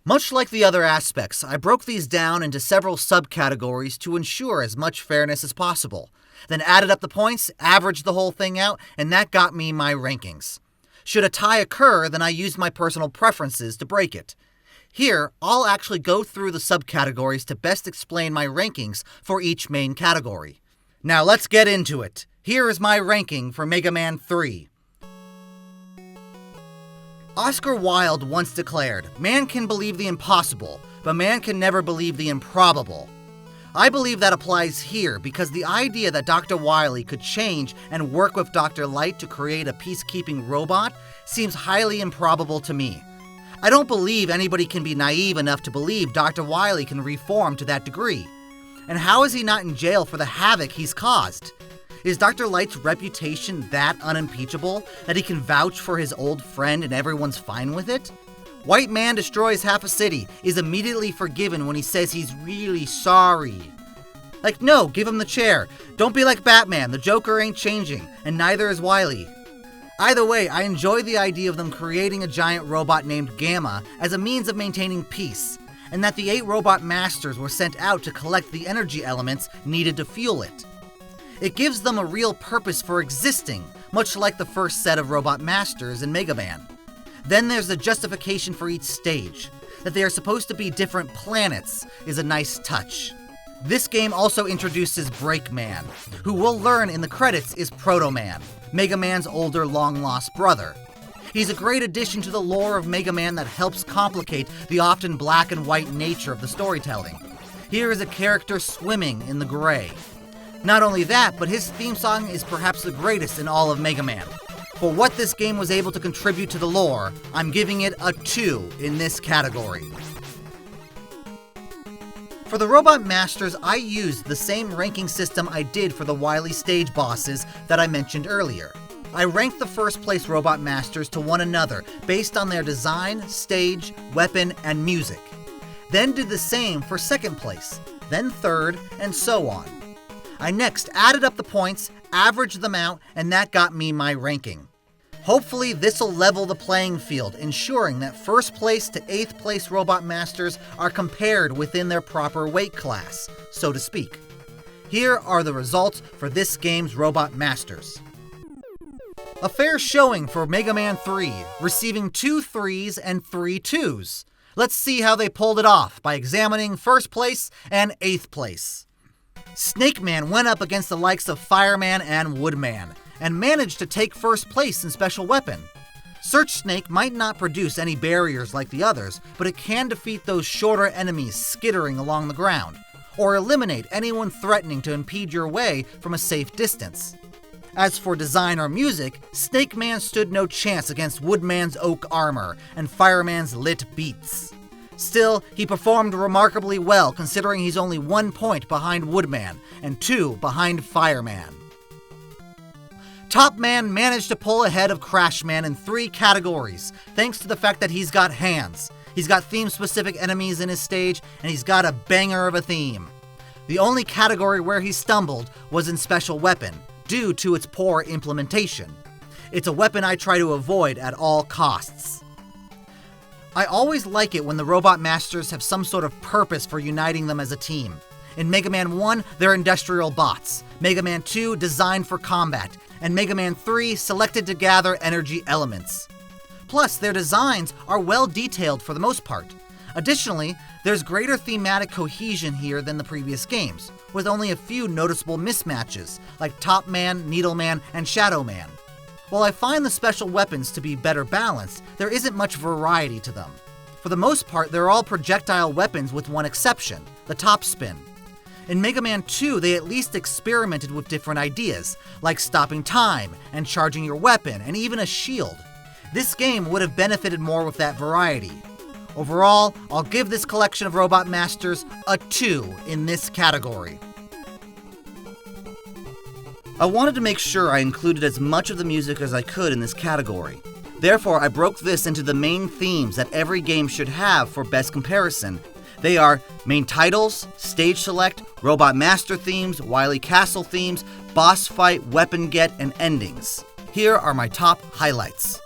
A: Much like the other aspects, I broke these down into several subcategories to ensure as much fairness as possible, then added up the points, averaged the whole thing out, and that got me my rankings. Should a tie occur, then I used my personal preferences to break it. Here, I'll actually go through the subcategories to best explain my rankings for each main category. Now let's get into it. Here is my ranking for Mega Man 3. Oscar Wilde once declared, "Man can believe the impossible, but man can never believe the improbable." I believe that applies here because the idea that Dr. Wily could change and work with Dr. Light to create a peacekeeping robot seems highly improbable to me. I don't believe anybody can be naive enough to believe Dr. Wily can reform to that degree. And how is he not in jail for the havoc he's caused? Is Dr. Light's reputation that unimpeachable that he can vouch for his old friend and everyone's fine with it? White man destroys half a city, is immediately forgiven when he says he's really sorry. Like, no, give him the chair. Don't be like Batman, the Joker ain't changing, and neither is Wily. Either way, I enjoy the idea of them creating a giant robot named Gaymer as a means of maintaining peace, and that the 8 robot masters were sent out to collect the energy elements needed to fuel it. It gives them a real purpose for existing, much like the first set of robot masters in Mega Man. Then there's the justification for each stage. That they are supposed to be different planets is a nice touch. This game also introduces Breakman, who we'll learn in the credits is Proto Man, Mega Man's older long-lost brother. He's a great addition to the lore of Mega Man that helps complicate the often black and white nature of the storytelling. Here is a character swimming in the gray. Not only that, but his theme song is perhaps the greatest in all of Mega Man. For what this game was able to contribute to the lore, I'm giving it a 2 in this category. For the Robot Masters, I used the same ranking system I did for the Wily stage bosses that I mentioned earlier. I ranked the first place Robot Masters to one another based on their design, stage, weapon, and music. Then did the same for second place, then third, and so on. I next added up the points, averaged them out, and that got me my ranking. Hopefully this'll level the playing field, ensuring that first place to 8th place Robot Masters are compared within their proper weight class, so to speak. Here are the results for this game's Robot Masters. A fair showing for Mega Man 3, receiving 2 3s and 3 2s. Let's see how they pulled it off by examining first place and 8th place. Snake Man went up against the likes of Fireman and Woodman, and managed to take first place in Special Weapon. Search Snake might not produce any barriers like the others, but it can defeat those shorter enemies skittering along the ground, or eliminate anyone threatening to impede your way from a safe distance. As for design or music, Snake Man stood no chance against Woodman's oak armor and Fireman's lit beats. Still, he performed remarkably well considering he's only 1 point behind Woodman and 2 behind Fireman. Top Man managed to pull ahead of Crash Man in 3 categories, thanks to the fact that he's got hands, he's got theme-specific enemies in his stage, and he's got a banger of a theme. The only category where he stumbled was in Special Weapon, due to its poor implementation. It's a weapon I try to avoid at all costs. I always like it when the Robot Masters have some sort of purpose for uniting them as a team. In Mega Man 1, they're industrial bots, Mega Man 2 designed for combat, and Mega Man 3 selected to gather energy elements. Plus, their designs are well detailed for the most part. Additionally, there's greater thematic cohesion here than the previous games, with only a few noticeable mismatches, like Top Man, Needle Man, and Shadow Man. While I find the special weapons to be better balanced, there isn't much variety to them. For the most part, they're all projectile weapons with one exception, the top spin. In Mega Man 2, they at least experimented with different ideas, like stopping time, and charging your weapon, and even a shield. This game would have benefited more with that variety. Overall, I'll give this collection of Robot Masters a 2 in this category. I wanted to make sure I included as much of the music as I could in this category. Therefore, I broke this into the main themes that every game should have for best comparison. They are main titles, stage select, Robot Master themes, Wily Castle themes, boss fight, weapon get, and endings. Here are my top highlights.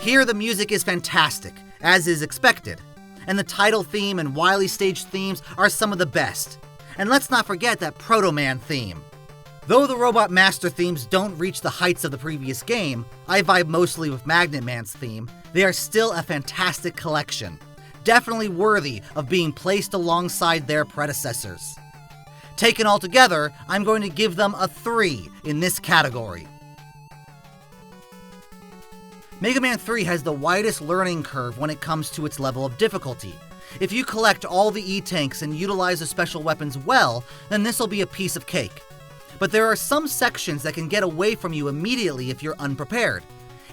A: Here the music is fantastic, as is expected, and the title theme and Wily stage themes are some of the best. And let's not forget that Proto Man theme. Though the Robot Master themes don't reach the heights of the previous game, I vibe mostly with Magnet Man's theme, they are still a fantastic collection, definitely worthy of being placed alongside their predecessors. Taken all together, I'm going to give them a 3 in this category. Mega Man 3 has the widest learning curve when it comes to its level of difficulty. If you collect all the E-Tanks and utilize the special weapons well, then this'll be a piece of cake. But there are some sections that can get away from you immediately if you're unprepared.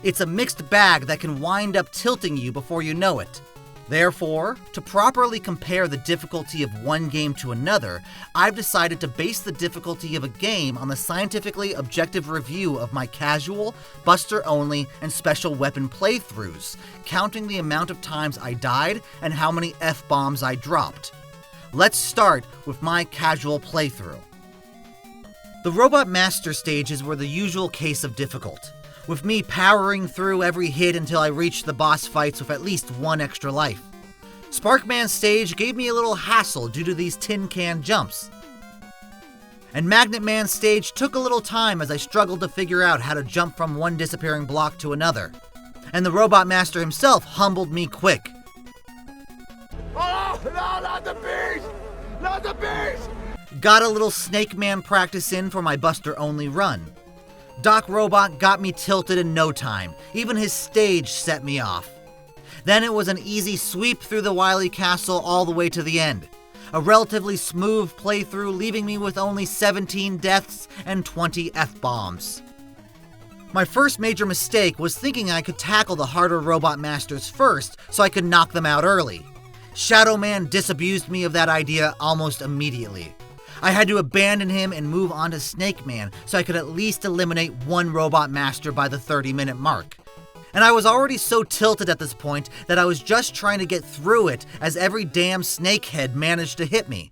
A: It's a mixed bag that can wind up tilting you before you know it. Therefore, to properly compare the difficulty of one game to another, I've decided to base the difficulty of a game on the scientifically objective review of my casual, buster-only, and special weapon playthroughs, counting the amount of times I died and how many F-bombs I dropped. Let's start with my casual playthrough. The Robot Master stages were the usual case of difficult, with me powering through every hit until I reached the boss fights with at least 1 extra life. Sparkman's stage gave me a little hassle due to these tin can jumps. And Magnet Man's stage took a little time as I struggled to figure out how to jump from one disappearing block to another. And the Robot Master himself humbled me quick.
E: Oh, no, not the beast! Not the beast!
A: Got a little Snake Man practice in for my Buster-only run. Doc Robot got me tilted in no time. Even his stage set me off. Then it was an easy sweep through the Wily Castle all the way to the end. A relatively smooth playthrough, leaving me with only 17 deaths and 20 F-bombs. My first major mistake was thinking I could tackle the harder robot masters first so I could knock them out early. Shadow Man disabused me of that idea almost immediately. I had to abandon him and move on to Snake Man so I could at least eliminate one robot master by the 30-minute mark. And I was already so tilted at this point that I was just trying to get through it as every damn snakehead managed to hit me.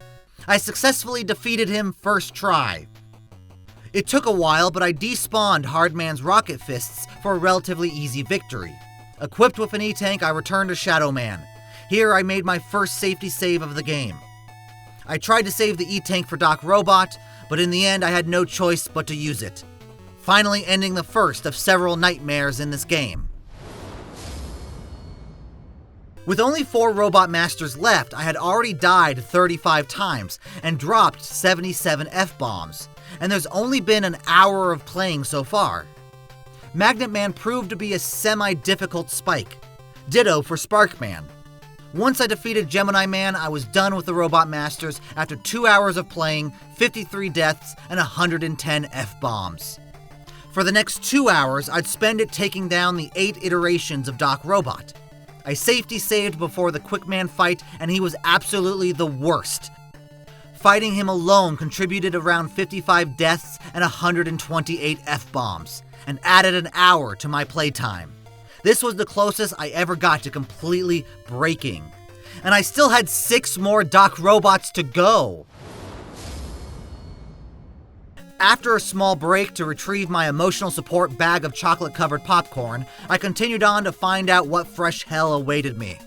A: I successfully defeated him first try. It took a while, but I despawned Hardman's rocket fists for a relatively easy victory. Equipped with an E-Tank, I returned to Shadow Man. Here I made my first safety save of the game. I tried to save the E-Tank for Doc Robot, but in the end I had no choice but to use it, finally ending the first of several nightmares in this game. With only 4 robot masters left, I had already died 35 times and dropped 77 F-bombs, and there's only been an hour of playing so far. Magnet Man proved to be a semi-difficult spike. Ditto for Spark Man. Once I defeated Gemini Man, I was done with the Robot Masters after 2 hours of playing, 53 deaths, and 110 F-bombs. For the next 2 hours, I'd spend it taking down the 8 iterations of Doc Robot. I safety saved before the Quickman fight, and he was absolutely the worst. Fighting him alone contributed around 55 deaths and 128 F-bombs, and added an hour to my playtime. This was the closest I ever got to completely breaking. And I still had 6 more Doc Robots to go. After a small break to retrieve my emotional support bag of chocolate-covered popcorn, I continued on to find out what fresh hell awaited me.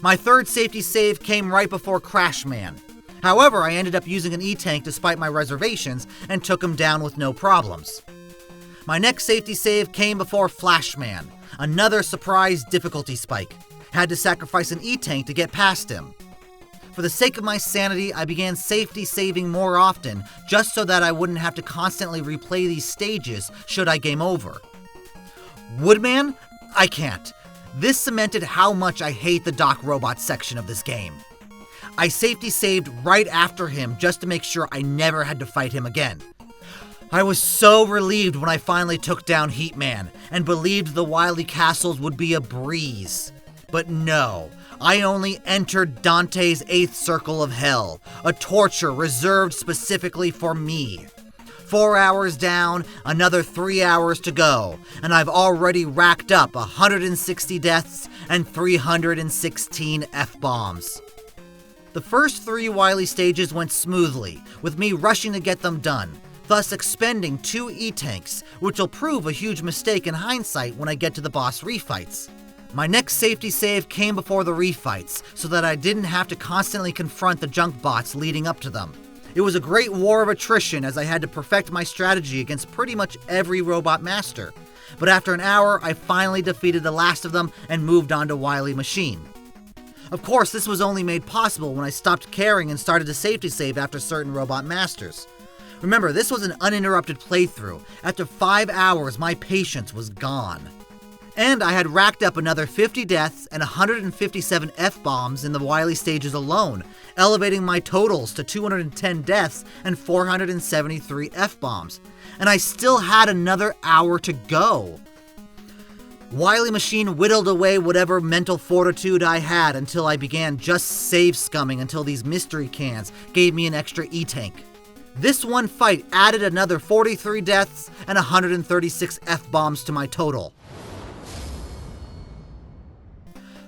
A: My third safety save came right before Crash Man. However, I ended up using an E-Tank despite my reservations and took him down with no problems. My next safety save came before Flash Man. Another surprise difficulty spike. Had to sacrifice an E-Tank to get past him. For the sake of my sanity, I began safety saving more often, just so that I wouldn't have to constantly replay these stages should I game over. Woodman? I can't. This cemented how much I hate the Doc Robot section of this game. I safety saved right after him just to make sure I never had to fight him again. I was so relieved when I finally took down Heat Man and believed the Wily Castles would be a breeze. But no, I only entered Dante's 8th Circle of Hell, a torture reserved specifically for me. 4 hours down, another 3 hours to go, and I've already racked up 160 deaths and 316 F-bombs. The first 3 Wily stages went smoothly, with me rushing to get them done, thus expending 2 E-Tanks, which will prove a huge mistake in hindsight when I get to the boss refights. My next safety save came before the refights, so that I didn't have to constantly confront the junk bots leading up to them. It was a great war of attrition as I had to perfect my strategy against pretty much every robot master. But after an hour, I finally defeated the last of them and moved on to Wily Machine. Of course, this was only made possible when I stopped caring and started to safety save after certain robot masters. Remember, this was an uninterrupted playthrough. After 5 hours, my patience was gone. And I had racked up another 50 deaths and 157 F-bombs in the Wily stages alone, elevating my totals to 210 deaths and 473 F-bombs. And I still had another hour to go. Wily Machine whittled away whatever mental fortitude I had until I began just save scumming until these mystery cans gave me an extra E-Tank. This one fight added another 43 deaths and 136 F-bombs to my total.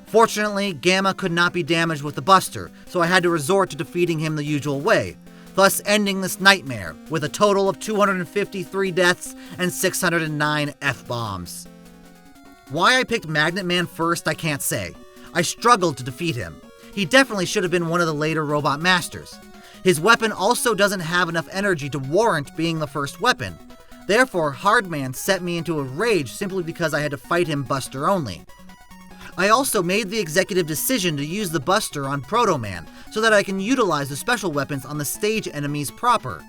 A: Fortunately, Gamma could not be damaged with the Buster, so I had to resort to defeating him the usual way, thus ending this nightmare with a total of 253 deaths and 609 F-bombs. Why I picked Magnet Man first, I can't say. I struggled to defeat him. He definitely should have been one of the later robot masters. His weapon also doesn't have enough energy to warrant being the first weapon. Therefore, Hardman set me into a rage simply because I had to fight him Buster only. I also made the executive decision to use the Buster on Proto Man, so that I can utilize the special weapons on the stage enemies proper.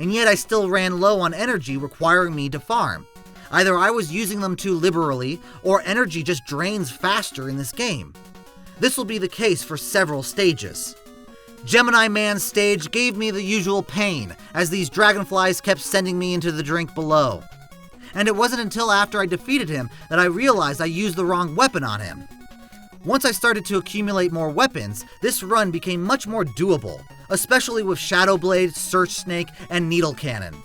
A: and yet I still ran low on energy requiring me to farm. Either I was using them too liberally, or energy just drains faster in this game. This will be the case for several stages. Gemini Man stage gave me the usual pain, as these dragonflies kept sending me into the drink below. And it wasn't until after I defeated him that I realized I used the wrong weapon on him. Once I started to accumulate more weapons, this run became much more doable, especially with Shadow Blade, Search Snake, and Needle Cannon.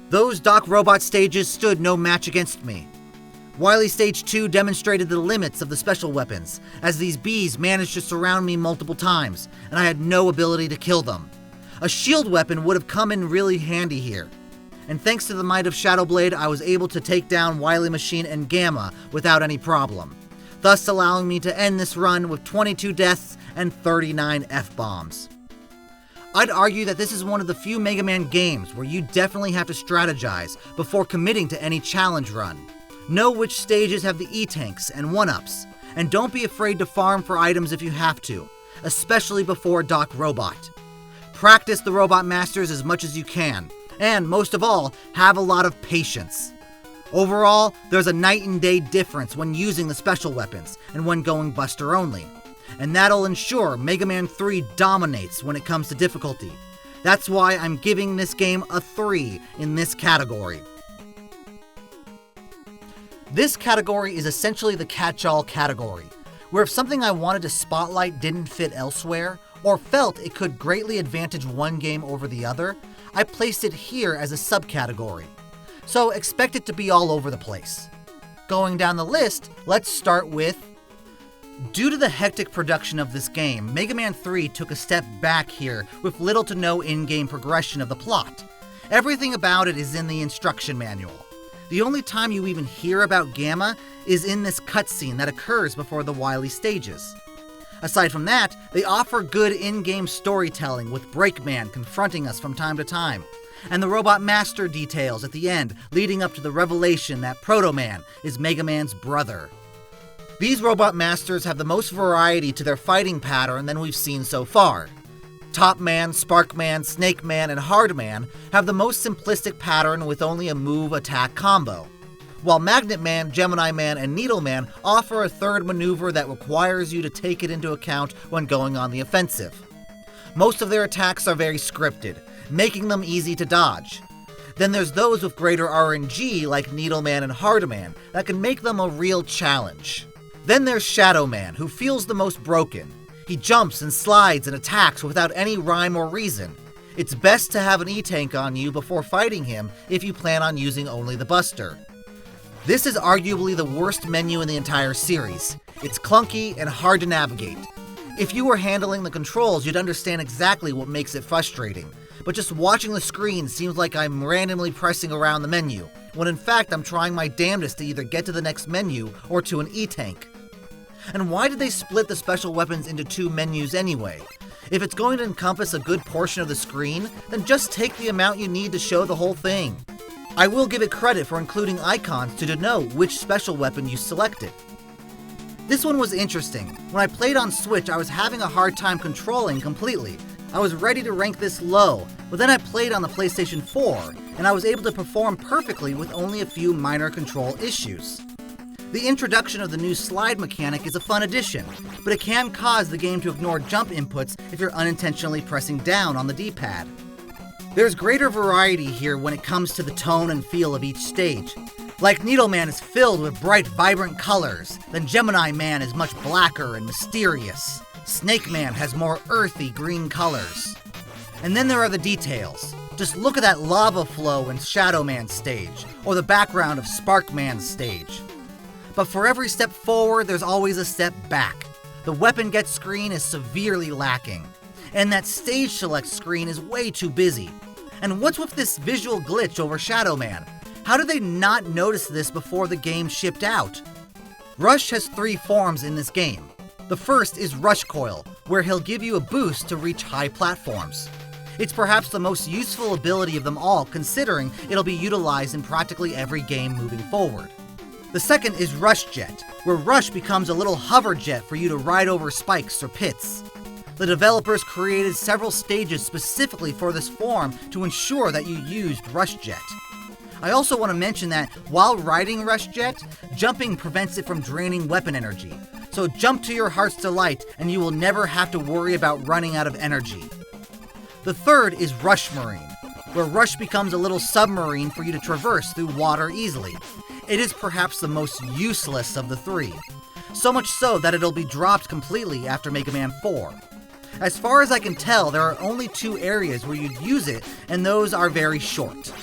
A: Those Doc Robot stages stood no match against me. Wily Stage 2 demonstrated the limits of the special weapons, as these bees managed to surround me multiple times, and I had no ability to kill them. A shield weapon would have come in really handy here. And thanks to the might of Shadow Blade, I was able to take down Wily Machine and Gamma without any problem, thus allowing me to end this run with 22 deaths and 39 F-bombs. I'd argue that this is one of the few Mega Man games where you definitely have to strategize before committing to any challenge run. Know which stages have the E-tanks and 1-ups, and don't be afraid to farm for items if you have to, especially before Doc Robot. Practice the Robot Masters as much as you can, and most of all, have a lot of patience. Overall, there's a night and day difference when using the special weapons and when going Buster only, and that'll ensure Mega Man 3 dominates when it comes to difficulty. That's why I'm giving this game a 3 in this category. This category is essentially the catch-all category, where if something I wanted to spotlight didn't fit elsewhere, or felt it could greatly advantage one game over the other, I placed it here as a subcategory. So expect it to be all over the place. Going down the list, let's start with... Due to the hectic production of this game, Mega Man 3 took a step back here with little to no in-game progression of the plot. Everything about it is in the instruction manual. The only time you even hear about Gamma is in this cutscene that occurs before the Wily stages. Aside from that, they offer good in-game storytelling with Breakman confronting us from time to time, and the Robot Master details at the end leading up to the revelation that Proto Man is Mega Man's brother. These Robot Masters have the most variety to their fighting pattern than we've seen so far. Top Man, Spark Man, Snake Man, and Hard Man have the most simplistic pattern with only a move-attack combo, while Magnet Man, Gemini Man, and Needle Man offer a third maneuver that requires you to take it into account when going on the offensive. Most of their attacks are very scripted, making them easy to dodge. Then there's those with greater RNG like Needle Man and Hard Man that can make them a real challenge. Then there's Shadow Man, who feels the most broken. He jumps and slides and attacks without any rhyme or reason. It's best to have an E-tank on you before fighting him if you plan on using only the Buster. This is arguably the worst menu in the entire series. It's clunky and hard to navigate. If you were handling the controls, you'd understand exactly what makes it frustrating, but just watching the screen seems like I'm randomly pressing around the menu, when in fact I'm trying my damnedest to either get to the next menu or to an E-tank. And why did they split the special weapons into two menus anyway? If it's going to encompass a good portion of the screen, then just take the amount you need to show the whole thing. I will give it credit for including icons to denote which special weapon you selected. This one was interesting. When I played on Switch, I was having a hard time controlling completely. I was ready to rank this low, but then I played on the PlayStation 4, and I was able to perform perfectly with only a few minor control issues. The introduction of the new slide mechanic is a fun addition, but it can cause the game to ignore jump inputs if you're unintentionally pressing down on the D-pad. There's greater variety here when it comes to the tone and feel of each stage. Like Needle Man is filled with bright, vibrant colors, then Gemini Man is much blacker and mysterious. Snake Man has more earthy green colors. And then there are the details. Just look at that lava flow in Shadow Man's stage, or the background of Spark Man's stage. But for every step forward, there's always a step back. The weapon get screen is severely lacking, and that stage select screen is way too busy. And what's with this visual glitch over Shadow Man? How did they not notice this before the game shipped out? Rush has 3 forms in this game. The first is Rush Coil, where he'll give you a boost to reach high platforms. It's perhaps the most useful ability of them all, considering it'll be utilized in practically every game moving forward. The second is Rush Jet, where Rush becomes a little hover jet for you to ride over spikes or pits. The developers created several stages specifically for this form to ensure that you used Rush Jet. I also want to mention that while riding Rush Jet, jumping prevents it from draining weapon energy. So jump to your heart's delight and you will never have to worry about running out of energy. The third is Rush Marine, where Rush becomes a little submarine for you to traverse through water easily. It is perhaps the most useless of the three. So much so that it'll be dropped completely after Mega Man 4. As far as I can tell, there are only 2 areas where you'd use it, and those are very short.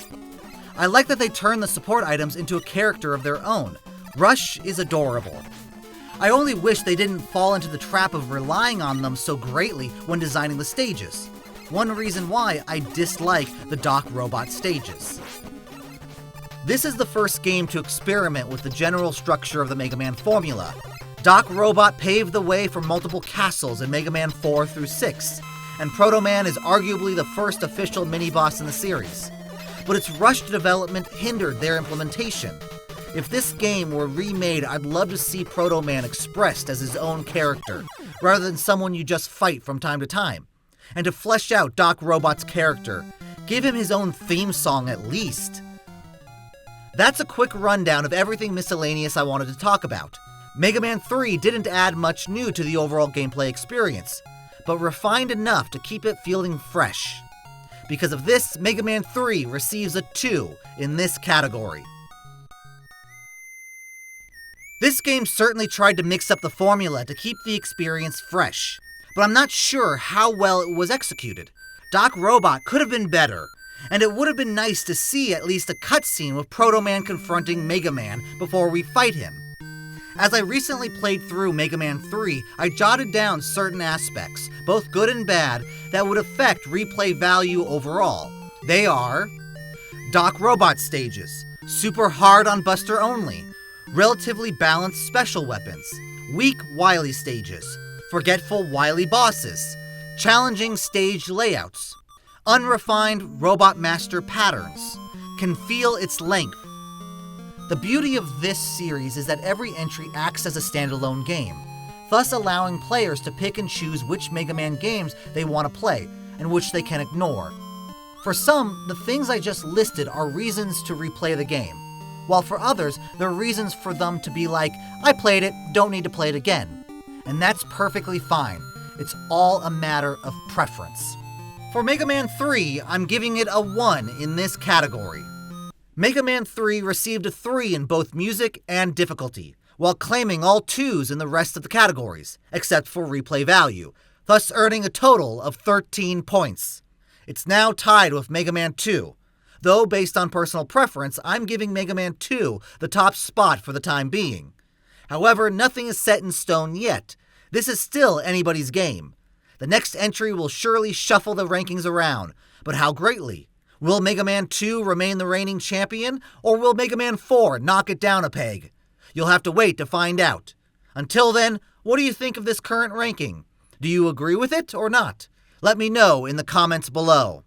A: I like that they turn the support items into a character of their own. Rush is adorable. I only wish they didn't fall into the trap of relying on them so greatly when designing the stages. One reason why I dislike the Doc Robot stages. This is the first game to experiment with the general structure of the Mega Man formula. Doc Robot paved the way for multiple castles in Mega Man 4 through 6, and Proto Man is arguably the first official mini-boss in the series. But its rushed development hindered their implementation. If this game were remade, I'd love to see Proto Man expressed as his own character, rather than someone you just fight from time to time. And to flesh out Doc Robot's character, give him his own theme song at least. That's a quick rundown of everything miscellaneous I wanted to talk about. Mega Man 3 didn't add much new to the overall gameplay experience, but refined enough to keep it feeling fresh. Because of this, Mega Man 3 receives a 2 in this category. This game certainly tried to mix up the formula to keep the experience fresh, but I'm not sure how well it was executed. Doc Robot could have been better, and it would have been nice to see at least a cutscene with Proto Man confronting Mega Man before we fight him. As I recently played through Mega Man 3, I jotted down certain aspects, both good and bad, that would affect replay value overall. They are Doc Robot stages, super hard on Buster only, relatively balanced special weapons, weak Wily stages, forgetful Wily bosses, challenging stage layouts, unrefined Robot Master patterns, can feel its length. The beauty of this series is that every entry acts as a standalone game, thus allowing players to pick and choose which Mega Man games they want to play, and which they can ignore. For some, the things I just listed are reasons to replay the game, while for others, they're reasons for them to be like, I played it, don't need to play it again. And that's perfectly fine. It's all a matter of preference. For Mega Man 3, I'm giving it a 1 in this category. Mega Man 3 received a 3 in both music and difficulty, while claiming all 2s in the rest of the categories, except for replay value, thus earning a total of 13 points. It's now tied with Mega Man 2, though based on personal preference, I'm giving Mega Man 2 the top spot for the time being. However, nothing is set in stone yet. This is still anybody's game. The next entry will surely shuffle the rankings around, but how greatly? Will Mega Man 2 remain the reigning champion, or will Mega Man 4 knock it down a peg? You'll have to wait to find out. Until then, what do you think of this current ranking? Do you agree with it or not? Let me know in the comments below.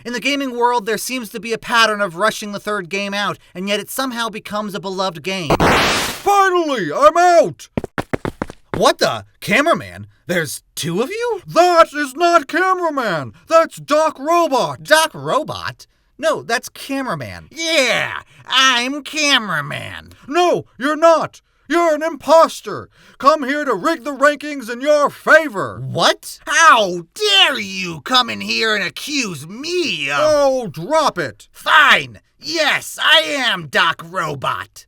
A: In the gaming world, there seems to be a pattern of rushing the third game out, and yet it somehow becomes a beloved game.
E: Finally, I'm out!
A: What the? Cameraman? There's 2 of you?
E: That is not Cameraman! That's Doc Robot!
A: Doc Robot? No, that's Cameraman.
C: Yeah, I'm Cameraman.
E: No, you're not! You're an imposter! Come here to rig the rankings in your favor!
A: What?
C: How dare you come in here and accuse me of...
E: Oh, drop it!
C: Fine! Yes, I am Doc Robot.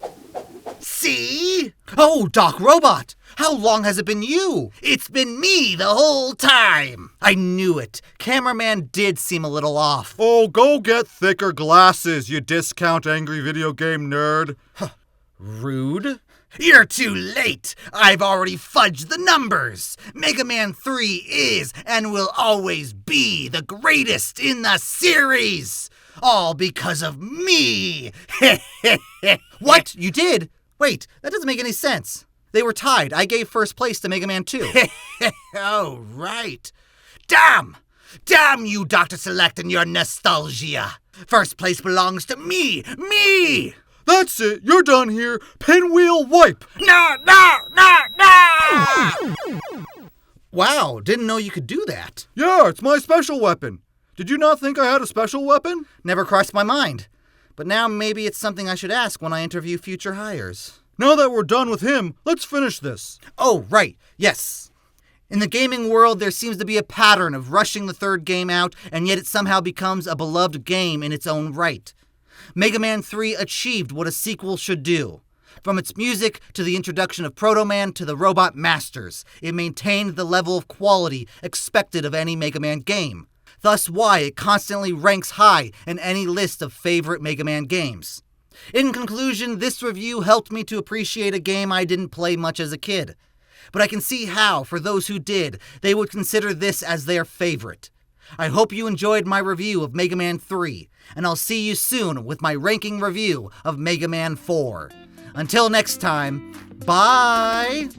C: See?
A: Oh, Doc Robot! How long has it been you?
C: It's been me the whole time.
A: I knew it. Cameraman did seem a little off.
E: Oh, go get thicker glasses, you discount angry video game nerd.
A: Rude.
C: You're too late. I've already fudged the numbers. Mega Man 3 is and will always be the greatest in the series. All because of me.
A: What? You did? Wait, that doesn't make any sense. They were tied. I gave first place to Mega Man 2.
C: Oh, right. Damn! Damn you, Dr. Select, and your nostalgia. First place belongs to me. Me!
E: That's it. You're done here. Pinwheel wipe.
C: No!
A: Wow, didn't know you could do that.
E: Yeah, it's my special weapon. Did you not think I had a special weapon?
A: Never crossed my mind. But now maybe it's something I should ask when I interview future hires.
E: Now that we're done with him, let's finish this.
A: Oh, right, yes. In the gaming world, there seems to be a pattern of rushing the third game out, and yet it somehow becomes a beloved game in its own right. Mega Man 3 achieved what a sequel should do. From its music to the introduction of Proto Man to the Robot Masters, it maintained the level of quality expected of any Mega Man game. Thus why it constantly ranks high in any list of favorite Mega Man games. In conclusion, this review helped me to appreciate a game I didn't play much as a kid. But I can see how, for those who did, they would consider this as their favorite. I hope you enjoyed my review of Mega Man 3, and I'll see you soon with my ranking review of Mega Man 4. Until next time, bye!